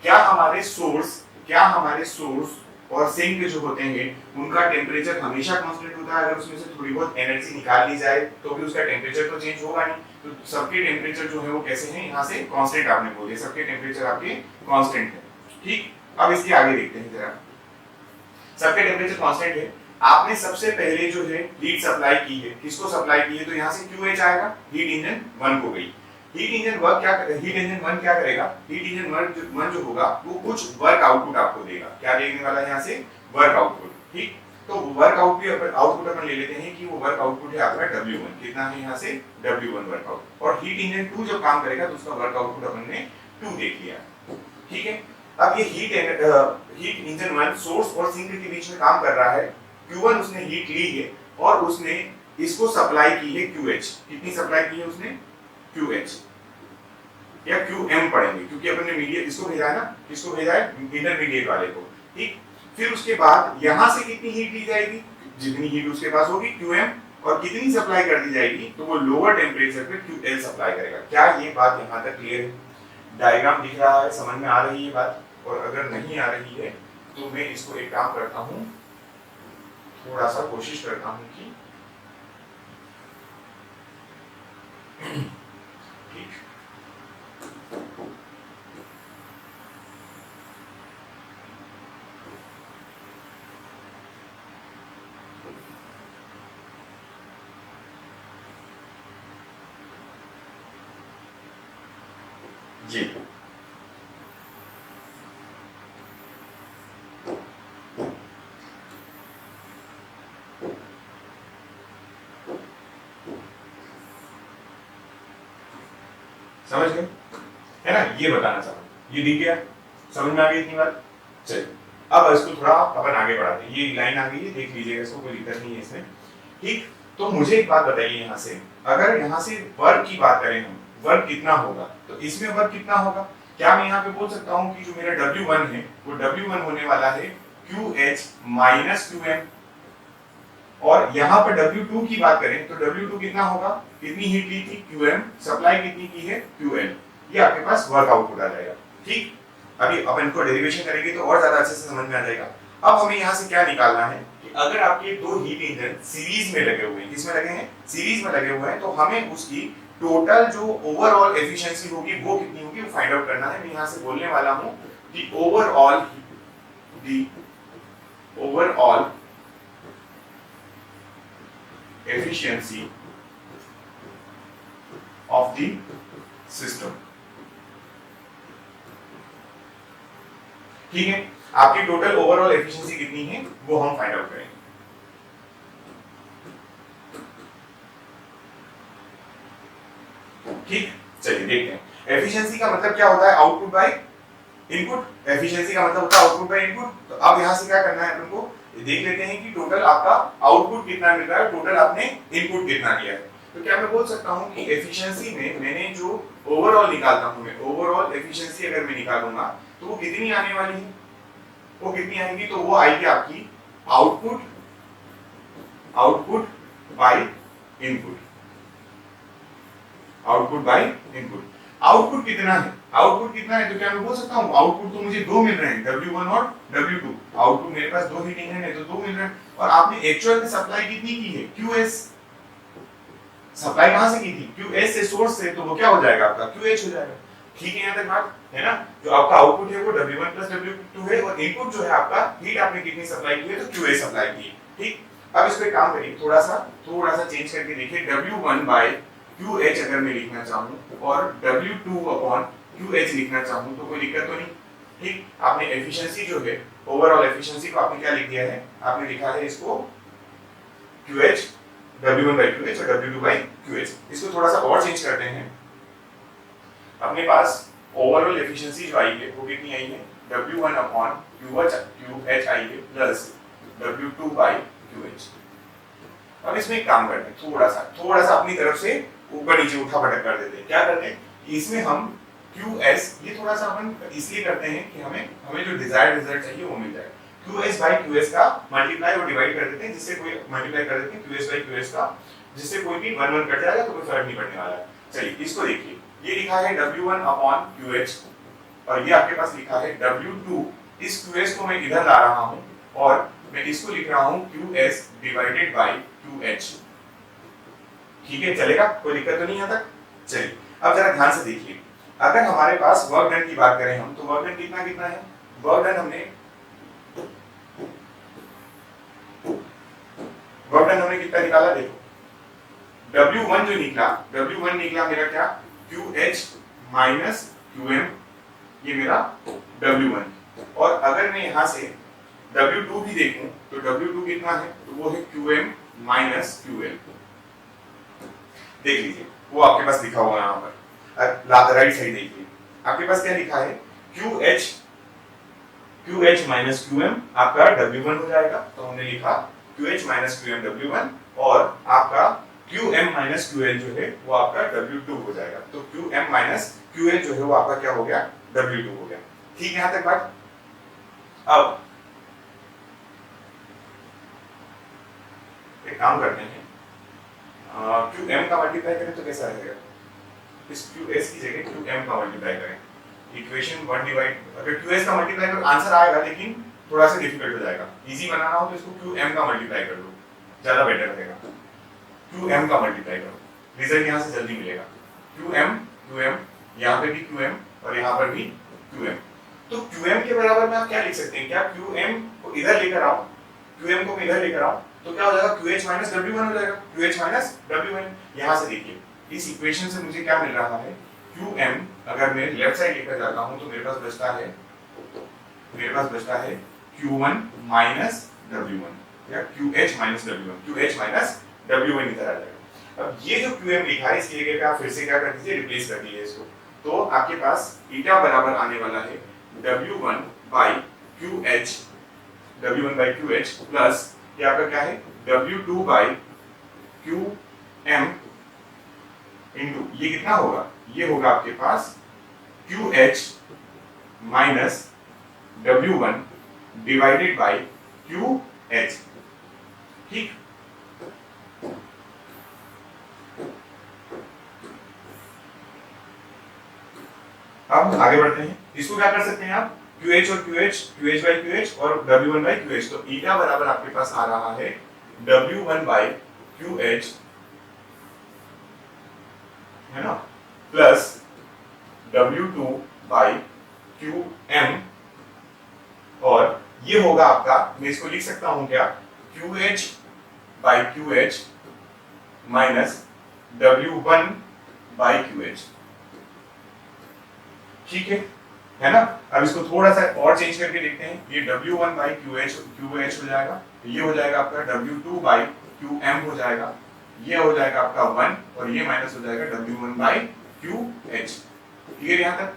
क्या हमारे सोर्स और सिंक जो होते हैं उनका टेम्परेचर हमेशा कांस्टेंट होता है? अगर उसमें से थोड़ी बहुत एनर्जी निकाल ली जाए तो भी उसका टेम्परेचर तो चेंज होगा नहीं। तो सबके टेम्परेचर जो है वो कैसे हैं? यहाँ से कांस्टेंट आपने बोल दिया, सबके टेम्परेचर आपके कांस्टेंट है। ठीक, अब इसके आगे देखते हैं जरा। सबके टेम्परेचर कांस्टेंट है। आपने सबसे पहले जो है हीट सप्लाई की है, किसको सप्लाई की है? तो यहाँ से QH आएगा, हीट इंजन 1 को गई। हीट इंजन 1 क्या करेगा? हीट इंजन 1 जो होगा वो कुछ वर्क आउटपुट आपको देगा। क्या देने वाला है यहाँ से? Work output. ठीक, तो वर्क आउटपुट अपन ले लेते हैं कि वो वर्क आउटपुट है आपका W1। कितना है यहाँ से? W1 work output. और हीट इंजन 2 जब काम करेगा तो उसका वर्क आउटपुट अपन ने 2 देख लिया। ठीक है, अब ये हीट इंजन 1 सोर्स और सिंक के बीच में काम कर रहा है। Q1 उसने हीट ली है और उसने इसको सप्लाई की है QH। कितनी सप्लाई की है उसने? QH या QM पढ़ेंगे, क्योंकि अपन ने मीडिएट इसको भेजा है ना, किसको भेजा है? इंटरमीडिएट वाले को। ठीक, फिर उसके बाद यहां से कितनी हीट ली जाएगी, जितनी हीट उसके पास होगी QM, और कितनी सप्लाई कर दी जाएगी, तो वो लोअर टेम्परेचर पे QL सप्लाई करेगा। क्या ये बात यहाँ तक क्लियर है? डायग्राम दिख रहा है, समझ में आ रही है बात? और अगर नहीं आ रही है तो मैं इसको एक काम करता हूँ, थोड़ा सा कोशिश करता हूँ कि ठीक जी। समझ गए है ना? ये बताना चाहता हूँ, ये दिख गया, समझ में आ गई इतनी बात? चलिए अब इसको थोड़ा अपन आगे बढ़ाते हैं। ये लाइन आ गई है, देख लीजिएगा इसको, कोई दिक्कत नहीं है इसमें। ठीक, तो मुझे एक बात बताइए, यहाँ से अगर यहाँ से वर्क की बात करें हम, वर्क कितना होगा, तो इसमें वर्क कितना होगा? क्या मैं यहाँ पे बोल सकता हूँ कि जो मेरा W1 है वो W1 होने वाला है QH माइनस QM, और यहाँ पर W2 की बात करें तो W2 कितना होगा, कितनी हीट ली थी QM, सप्लाई कितनी की है QL, ये आपके पास वर्क आउटपुट आ जाएगा। ठीक, अभी अपन को डेरिवेशन करेंगे तो और ज्यादा अच्छे से समझ में आ जाएगा। अब हमें यहाँ से क्या निकालना है कि अगर आपके दो हीट इंजन सीरीज में लगे हुए हैं, किसमें लगे हैं, सीरीज में लगे हुए हैं, तो हमें उसकी टोटल जो ओवरऑल एफिशिएंसी होगी वो कितनी होगी, वो फाइंड आउट करना है। मैं यहाँ से बोलने वाला हूँ कि overall efficiency of the system। ठीक है, आपकी टोटल ओवरऑल एफिशिएंसी कितनी है वो हम फाइंड आउट करेंगे। ठीक, चलिए देखते हैं। एफिशिएंसी का मतलब क्या होता है, आउटपुट बाय इनपुट। एफिशिएंसी का मतलब होता है आउटपुट बाय इनपुट। तो अब यहां से क्या करना है अपन को, देख लेते हैं कि टोटल आपका आउटपुट कितना मिल रहा है, टोटल आपने इनपुट कितना दिया है। तो क्या मैं बोल सकता हूं कि एफिशिएंसी में मैंने जो ओवरऑल निकालता हूं, मैं ओवरऑल एफिशिएंसी अगर मैं निकालूंगा तो वो कितनी आने वाली है, वो कितनी आएगी, तो वो आएगी आपकी output by input. Output by input, output कितना है, आउटपुट कितना है, तो क्या मैं बोल सकता हूँ आउटपुट तो मुझे दो मिल रहे हैं, W1 और W2। आउटपुट मेरे पास दो हीटिंग है तो दो मिल रहे हैं, और आपने एक्चुअल में सप्लाई कितनी की है, QS। सप्लाई कहां से की थी, QS से, सोर्स से, तो वो क्या हो जाएगा आपका QH हो जाएगा। ठीक है, यहाँ तक बात है ना? जो आपका आउटपुट है वो W1 प्लस W2 है, और इनपुट जो है आपका हीट आपने कितनी सप्लाई की है, तो QA सप्लाई की है। ठीक, अब इस पे काम करिए, थोड़ा सा चेंज करके देखिए। W1 बाय QH अगर मैं लिखना चाहूँ और W2 अपॉन QH लिखना चाहूँ तो कोई दिक्कत तो नहीं। ठीक, आपने एफिशिएंसी जो है, ओवरऑल एफिशिएंसी को आपने क्या लिख दिया है, आपने लिखा है इसको QH, W1 बाय QH और W2 बाय QH। इसको थोड़ा सा और चेंज करते हैं। अपने पास ओवरऑल एफिशिएंसी जो आई है वो कितनी आई है, W1 अपॉन QH आई है प्लस W2 बाय QH। अब इसमें एक काम करते हैं, थोड़ा सा अपनी तरफ से ऊपर नीचे उठा पटक कर देते हैं। क्या करते हैं, इसमें हम QS, ये थोड़ा सा अपन इसलिए करते हैं कि हमें जो डिजायर्ड रिजल्ट चाहिए वो मिल जाए। QS बाय QS का मल्टीप्लाई और डिवाइड कर देते हैं, जिससे कोई मल्टीप्लाई कर देते हैं QS बाय QS का, जिससे कोई भी 1 1 कट जाएगा तो कोई फर्क नहीं पड़ने वाला है। चलिए इसको देखिए, ये लिखा है W1 अपॉन QH और ये आपके पास लिखा है W2। इस QS को मैं इधर ला रहा हूं और मैं इसको लिख रहा हूं QS डिवाइडेड बाय QH। ठीक है, चलेगा, कोई दिक्कत तो नहीं यहाँ तक? चलिए अब जरा ध्यान से देखिए, अगर हमारे पास वर्क डन की बात करें हम, तो वर्क डन कितना है, वर्क डन हमने कितना निकाला, देखो W1 जो निकला, W1 निकला मेरा क्या, QH माइनस QM, ये मेरा W1। और अगर मैं यहाँ से W2 भी देखूं तो W2 कितना है, तो वो है QM माइनस QL। देख लीजिए, वो आपके पास लिखा हुआ है यहाँ पर, राइट साइड देखिए, आपके पास क्या लिखा है, QH माइनस QM आपका W1 हो जाएगा। तो हमने लिखा QH माइनस QM W1, और आपका QM माइनस QL जो है वो आपका W2 हो जाएगा। तो QM माइनस QL जो है वो आपका क्या हो गया, W2 हो गया। ठीक है, यहाँ तक बात। अब काम करते हैं, क्यू एम का मल्टीप्लाई करें तो कैसा रहेगा, इस क्यू एस की जगह क्यू एम का मल्टीप्लाई करें, इक्वेशन 1 डिवाइड, अगर क्यू एस का मल्टीप्लाई करो आंसर आएगा लेकिन थोड़ा सा डिफिकल्ट हो जाएगा, इजी बनाना हो तो इसको क्यू एम का मल्टीप्लाई कर दो, ज्यादा बेटर रहेगा, क्यू एम का मल्टीप्लाई करो, रिजल्ट यहाँ से जल्दी मिलेगा, क्यू एम यहाँ पे भी क्यू एम और यहाँ पर भी क्यू एम। तो क्यू एम के बराबर में आप क्या लिख सकते हैं, क्या क्यू एम को इधर लेकर आओ, क्यू एम को मैं इधर लेकर आऊं तो क्या हो जाएगा, Q H minus W one हो जाएगा, Q H minus W one. यहाँ से देखिए इस इक्वेशन से मुझे क्या मिल रहा है, क्यू एम अगर मैं लेफ्ट साइड लेकर जाता हूँ तो मेरे पास बचता है Q one minus W one या Q H minus W one, Q H minus W one इधर आ जाएगा। अब ये जो क्यू एम लिखा है इसकी जगह पे आप फिर से क्या कर दीजिए, रिप्लेस कर दीजिए इसको, तो आपके पास ईटा बराबर आने वाला है W1 by QH, W1 by QH plus ये आपका क्या है W2 by QM इनटू ये कितना होगा, ये होगा आपके पास QH minus W1 divided by QH। ठीक, अब आगे बढ़ते हैं, इसको क्या कर सकते हैं आप, QH और QH, QH by QH और W1 by QH, तो ईटा बराबर आपके पास आ रहा है W1 by QH है ना प्लस W2 by QM, और ये होगा आपका, मैं इसको लिख सकता हूं क्या, QH by QH minus W1 by QH। ठीक है ना। अब इसको थोड़ा सा और चेंज करके देखते हैं, ये W1 by QH हो जाएगा, ये हो जाएगा आपका W2 by QM हो जाएगा, ये हो जाएगा आपका 1 और ये माइनस हो जाएगा W1 by QH। क्लियर यहाँ तक?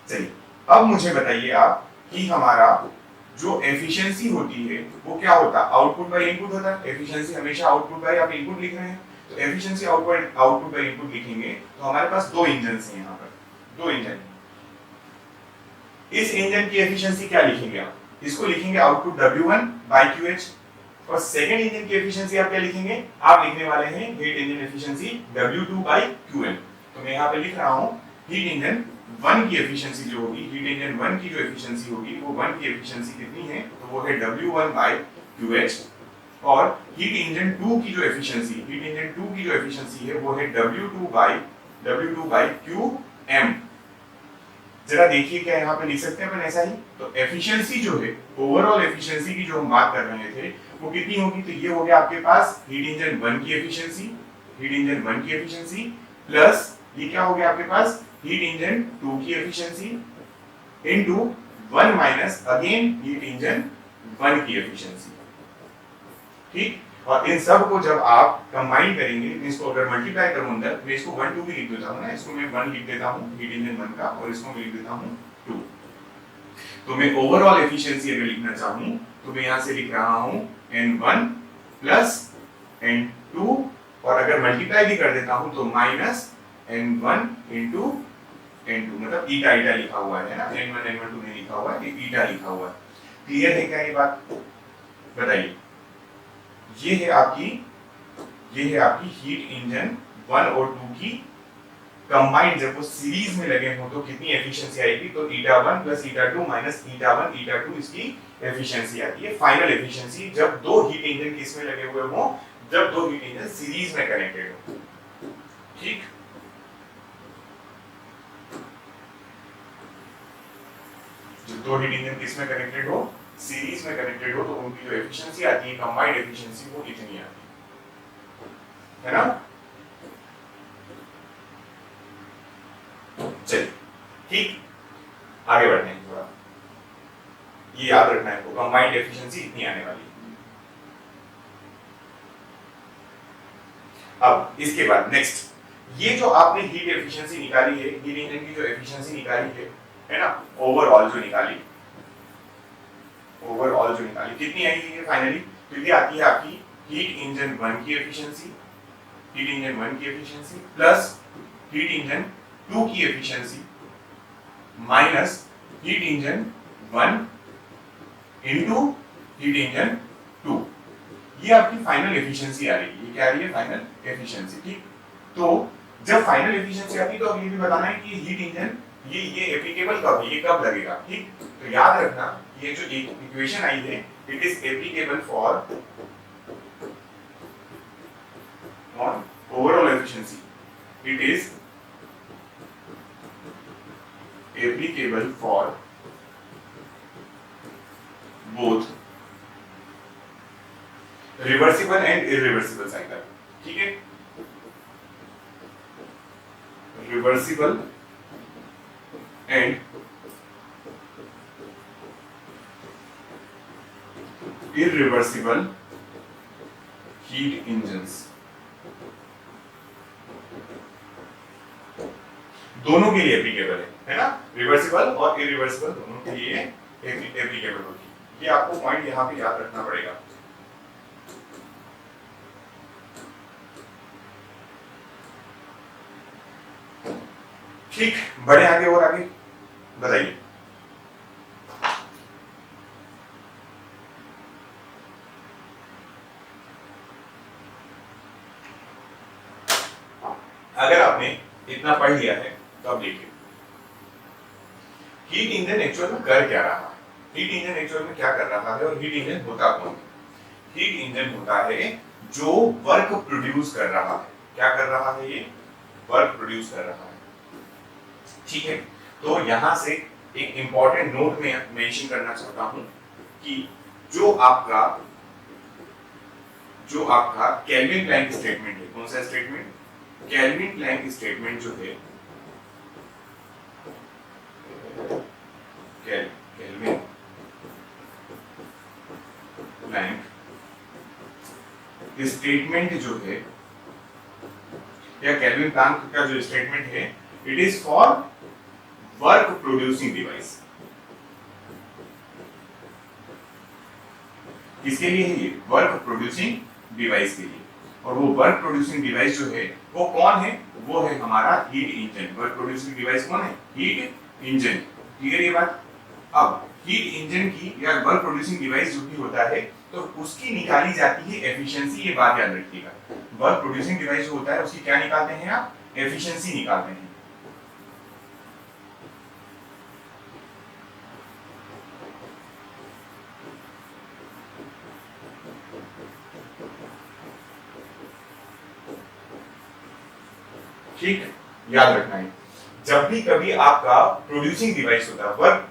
चलिए अब मुझे बताइए आप कि हमारा जो एफिशिएंसी होती है वो क्या होता है, आउटपुट बाय इनपुट होता है। एफिशिएंसी हमेशा आउटपुट बाय आप इनपुट लिख रहे हैं, तो एफिशिएंसी आउटपुट बाय इनपुट लिखेंगे तो हमारे पास दो इंजन हैं यहाँ पर, दो इंजन। इस इंजन की एफिशिएंसी क्या लिखेंगे आप, इसको लिखेंगे आउटपुट W1 by QH, और सेकंड इंजन की एफिशिएंसी आप क्या लिखेंगे, आप लिखने वाले हैं heat engine efficiency W2 by QM। तो मैं यहाँ पे लिख रहा हूँ हीट इंजन 1 की एफिशिएंसी जो होगी, हीट इंजन 1 की जो एफिशिएंसी होगी वो 1 की एफिशिएंसी कितनी है, तो वो है W1 by QH, और हीट इंजन 2 की जो एफिशिएंसी, हीट इंजन 2 की जो एफिशिएंसी है वो है W2 by QM। जरा देखिए क्या यहाँ पे लिख सकते हैं अपन ऐसा ही, तो एफिशिएंसी जो है, ओवरऑल एफिशिएंसी की जो हम बात कर रहे थे वो कितनी होगी, तो ये हो गया आपके पास हीट इंजन 1 की एफिशिएंसी, हीट इंजन 1 की एफिशिएंसी प्लस ये क्या हो गया आपके पास हीट इंजन 2 की efficiency into 1 minus again heat engine 1 की एफिशिएंसी। ठीक, और इन सब को जब आप कंबाइन करेंगे, इसको अगर मल्टीप्लाई करूं अंदर, मैं इसको 1 2 भी लिख देता हूं ना, इसको मैं 1 लिख देता हूं हीट इंजन 1 का, और इसको मैं लिख देता हूं 2। तो मैं ओवरऑल एफिशिएंसी अगर लिखना चाहूं तो मैं यहां से लिख रहा हूं N1 प्लस N2, और अगर मल्टीप्लाई भी कर देता हूं तो माइनस N1 इनटू N2, मतलब ईटा ईटा लिखा हुआ है ना, N1 N1 2 नहीं लिखा हुआ है, ईटा लिखा हुआ है। क्लियर है क्या ये बात, बताइए। ये है आपकी हीट इंजन 1 और 2 की कंबाइंड, जब वो सीरीज में लगे हो तो कितनी एफिशिएंसी आएगी, तो 𝜂1 प्लस 𝜂2 माइनस 𝜂1 𝜂2 इसकी एफिशिएंसी आती है, फाइनल एफिशिएंसी, जब दो हीट इंजन किसमें लगे हुए हो, जब दो हीट इंजन सीरीज में कनेक्टेड हो। ठीक, जब दो हीट इंजन किसमें कनेक्टेड हो, सीरीज में कनेक्टेड हो, तो उनकी जो एफिशिएंसी आती है, कंबाइंड एफिशिएंसी, वो इतनी आती है ना। चलिए ठीक, आगे बढ़ते हैं थोड़ा, ये याद रखना है आपको, कंबाइंड एफिशिएंसी इतनी आने वाली है। अब इसके बाद नेक्स्ट, ये जो आपने हीट एफिशिएंसी निकाली है, हीट इंजन की जो एफिशिएंसी निकाली है ना, ओवरऑल जो निकाली कितनी आई है फाइनली, तो ये आती है आपकी हीट इंजन 1 की एफिशिएंसी, हीट इंजन 1 की एफिशिएंसी प्लस हीट इंजन 2 की efficiency minus heat engine 1 into heat engine 2। ये आपकी फाइनल एफिशिएंसी आ रही है। ये क्या आ रही है? Final efficiency. ठीक, तो जब फाइनल एफिशिएंसी आती है तो अब ये भी बताना है कि हीट इंजन ये एप्लीकेबल कब है, ये कब लगेगा। ठीक, तो याद रखना ये जो एक इक्वेशन आई है, it is applicable for on overall efficiency, it is applicable for both reversible and irreversible cycle. ठीक है, reversible and irreversible heat engines, दोनों के लिए एप्लीकेबल है ना? रिवर्सिबल और इरिवर्सिबल दोनों के लिए एप्लीकेबल होगी। ये आपको पॉइंट यहाँ पे याद रखना पड़ेगा। ठीक, बढ़े आगे और आगे, बताइए। अगर आपने इतना पढ़ लिया है तो अब देखिए हीट इंजन एक्चुअल में कर क्या रहा है। हीट इंजन एक्चुअल में क्या कर रहा है और हीट इंजन होता कौन है? हीट इंजन होता है जो वर्क प्रोड्यूस कर रहा है। क्या कर रहा है? ये वर्क प्रोड्यूस कर रहा है। ठीक है, तो यहां से एक इंपॉर्टेंट नोट में मेंशन करना चाहता हूं कि जो आपका केल्विन प्लैंक स्टेटमेंट है, कौन सा स्टेटमेंट? केल्विन प्लैंक स्टेटमेंट जो है, केल्विन प्लैंक स्टेटमेंट जो है, या केल्विन प्लैंक का जो स्टेटमेंट है, it is for work producing device. किसके लिए है ये? वर्क प्रोड्यूसिंग डिवाइस के लिए। और वो वर्क प्रोड्यूसिंग डिवाइस जो है वो कौन है? वो है हमारा heat engine. Work producing device कौन है? Heat engine. क्लियर ये बात? अब हीट इंजन की या वर्क प्रोड्यूसिंग डिवाइस जो भी होता है तो उसकी निकाली जाती है एफिशिएंसी। ये बात याद रखिएगा, वर्क प्रोड्यूसिंग डिवाइस जो होता है उसकी क्या निकालते हैं आप? एफिशिएंसी निकालते हैं। ठीक, याद रखना है जब भी कभी आपका प्रोड्यूसिंग डिवाइस होता है, वर्क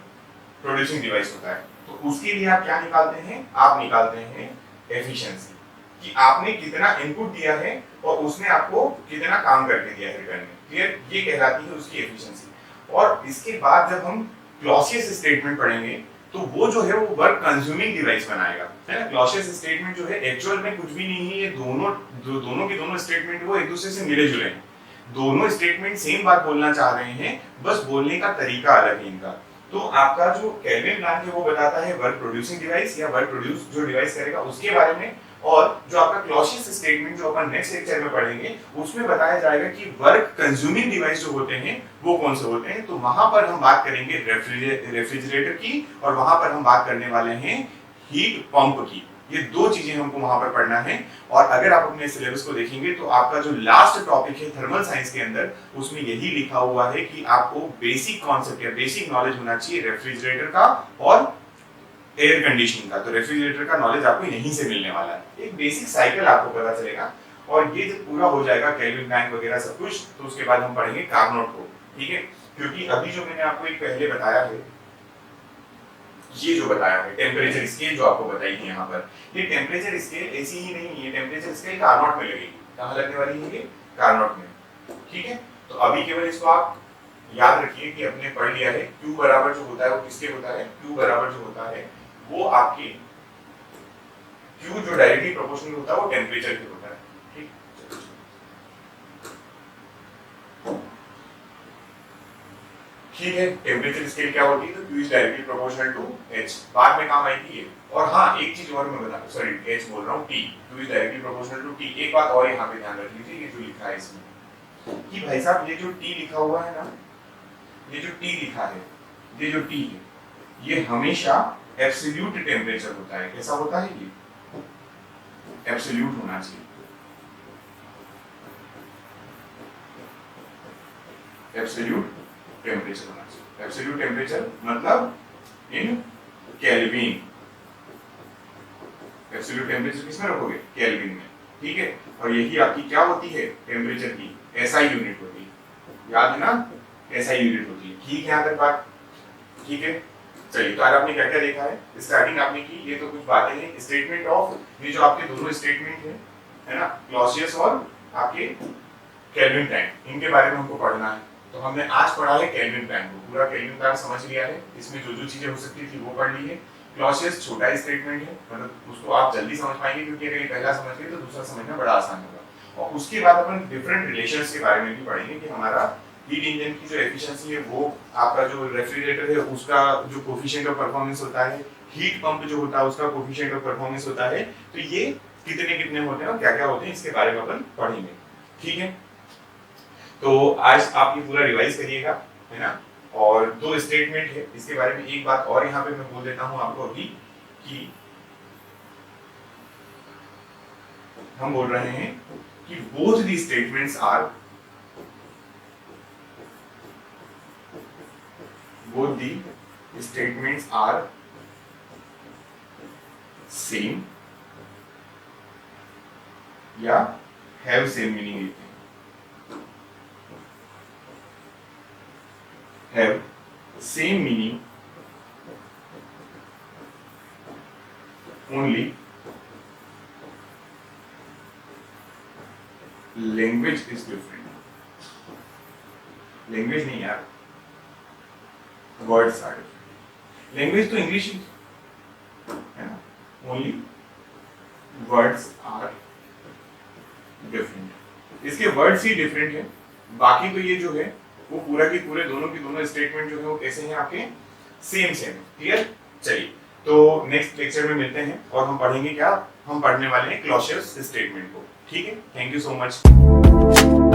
प्रोड्यूसिंग डिवाइस होता है, तो उसके लिए आप क्या निकालते हैं? आप निकालते हैं एफिशिएंसी, कि आपने कितना इनपुट दिया है और उसने आपको कितना काम करके दिया है रिटर्न में। क्लियर? ये कहलाती है उसकी एफिशिएंसी। और इसके बाद जब हम क्लॉसियस स्टेटमेंट पढ़ेंगे तो वो जो है वो वर्क कंज्यूमिंग डिवाइस बनाएगा, है ना? क्लॉसियस स्टेटमेंट जो है एक्चुअल में कुछ भी नहीं है, ये दोनों के दोनों स्टेटमेंट वो एक दूसरे से मिले जुले हैं। दोनों स्टेटमेंट सेम बात बोलना चाह रहे हैं, बस बोलने का तरीका अलग है इनका। तो आपका जो केल्विन प्लैंक है वो बताता है वर्क प्रोड्यूसिंग डिवाइस या वर्क प्रोड्यूस जो डिवाइस करेगा उसके बारे में, और जो आपका क्लॉसियस स्टेटमेंट जो अपन नेक्स्ट लेक्चर में पढ़ेंगे उसमें बताया जाएगा कि वर्क कंज्यूमिंग डिवाइस जो होते हैं वो कौन से होते हैं। तो वहां पर हम बात करेंगे रेफ्रिजरेटर की, और वहां पर हम बात करने वाले हैं हीट पंप की। ये दो चीजें हमको वहां पर पढ़ना है। और अगर आप अपने सिलेबस को देखेंगे तो आपका जो लास्ट टॉपिक है थर्मल साइंस के अंदर, उसमें यही लिखा हुआ है कि आपको बेसिक कॉन्सेप्ट या बेसिक नॉलेज होना चाहिए रेफ्रिजरेटर का और एयर कंडीशनिंग का। तो रेफ्रिजरेटर का नॉलेज आपको यहीं से मिलने वाला है, एक बेसिक साइकिल आपको पता चलेगा। और ये जब पूरा हो जाएगा केल्विन प्लैंक वगैरह सब कुछ, तो उसके बाद हम पढ़ेंगे कार्नोट को। ठीक है, क्योंकि अभी जो मैंने आपको एक पहले बताया है, ये जो बताया है टेम्परेचर स्केल जो आपको बताई है यहाँ पर, ये टेम्परेचर स्केल ऐसी ही नहीं है, टेम्परेचर स्केल कार्नोट में लगेगी। कहाँ लगने वाली है? ये कार्नोट में। ठीक है, तो अभी केवल इसको आप याद रखिए कि अपने पढ़ लिया है Q बराबर जो होता है वो किसके होता है? Q बराबर जो होता है वो आपके Q जो डायरेक्टली प्रोपोर्शनल होता है वो टेम्परेचर के होता है। ठीक, ठीक है, टेम्परेचर स्केल क्या होती है? तो Q is directly proportional to H, बाद में काम आएगी ये। और हाँ, एक चीज और मैं बता, सॉरी H बोल रहा हूँ, T, Q is directly proportional to T। एक बात और यहाँ पे ध्यान रख लीजिए, ये जो लिखा है इसमें कि भाई साहब ये जो T लिखा हुआ है ना, ये जो T लिखा है, ये जो T है, ये हमेशा एब्सोल्यूट टेम्परेचर होता है। कैसा होता है ये? एब्सोल्यूट होना चाहिए। एब्सोल्यूट टेम्परेचर होना चाहिए। एब्सोल्यूट टेम्परेचर मतलब इन केल्विन। एब्सोल्यूट टेम्परेचर किसमें रखोगे? केल्विन में, ठीक है। और यही आपकी क्या होती है टेम्परेचर की? एसआई यूनिट होती है, याद है ना? एसआई यूनिट होती है, ठीक है। यहाँ तक बात ठीक है। चलिए, तो आज आपने क्या क्या देखा है? स्टार्टिंग आपने की, ये तो कुछ बातें हैं। स्टेटमेंट ऑफ, ये जो आपके दोनों स्टेटमेंट है ना, क्लॉसियस और आपके केल्विन प्लैंक, इनके बारे में हमको पढ़ना है। तो हमने आज पढ़ा है केल्विन प्लैंक को, पूरा केल्विन प्लैंक समझ लिया है। इसमें जो जो चीजें हो सकती थी वो पढ़ ली है। क्लॉसियस छोटा स्टेटमेंट है, मतलब उसको आप जल्दी समझ पाएंगे, क्योंकि अगर ये पहला समझ गए तो दूसरा समझना बड़ा आसान होगा। और उसके बाद अपन डिफरेंट रिलेशंस के बारे में भी पढ़ेंगे कि हमारा हीट इंजन की जो एफिशिएंसी है, वो आपका जो रेफ्रिजरेटर है उसका जो कोफिशिएंट ऑफ परफॉर्मेंस होता है, हीट पंप जो होता है उसका कोफिशिएंट ऑफ परफॉर्मेंस होता है, तो ये कितने कितने होते हैं और क्या क्या होते हैं, इसके बारे में अपन पढ़ेंगे, ठीक है। तो आज आप ये पूरा रिवाइज करिएगा, है ना। और दो स्टेटमेंट है, इसके बारे में एक बात और यहाँ पे मैं बोल देता हूँ आपको अभी, कि हम बोल रहे हैं कि both the statements are, both the statements are same या have same meaning लिखते हैं। have same meaning only language is different। language नहीं यार, वर्ड्स आर डिफरेंट। लैंग्वेज तो इंग्लिश ही है ना, ओनली वर्ड्स आर डिफरेंट। इसके वर्ड्स ही डिफरेंट है, बाकी तो ये जो है वो पूरा की पूरे दोनों की दोनों स्टेटमेंट जो है वो कैसे हैं आपके? Same same. क्लियर? चलिए, तो नेक्स्ट लेक्चर में मिलते हैं और हम पढ़ेंगे क्या? हम पढ़ने वाले हैं क्लॉसियस स्टेटमेंट को, ठीक है। Thank you so much.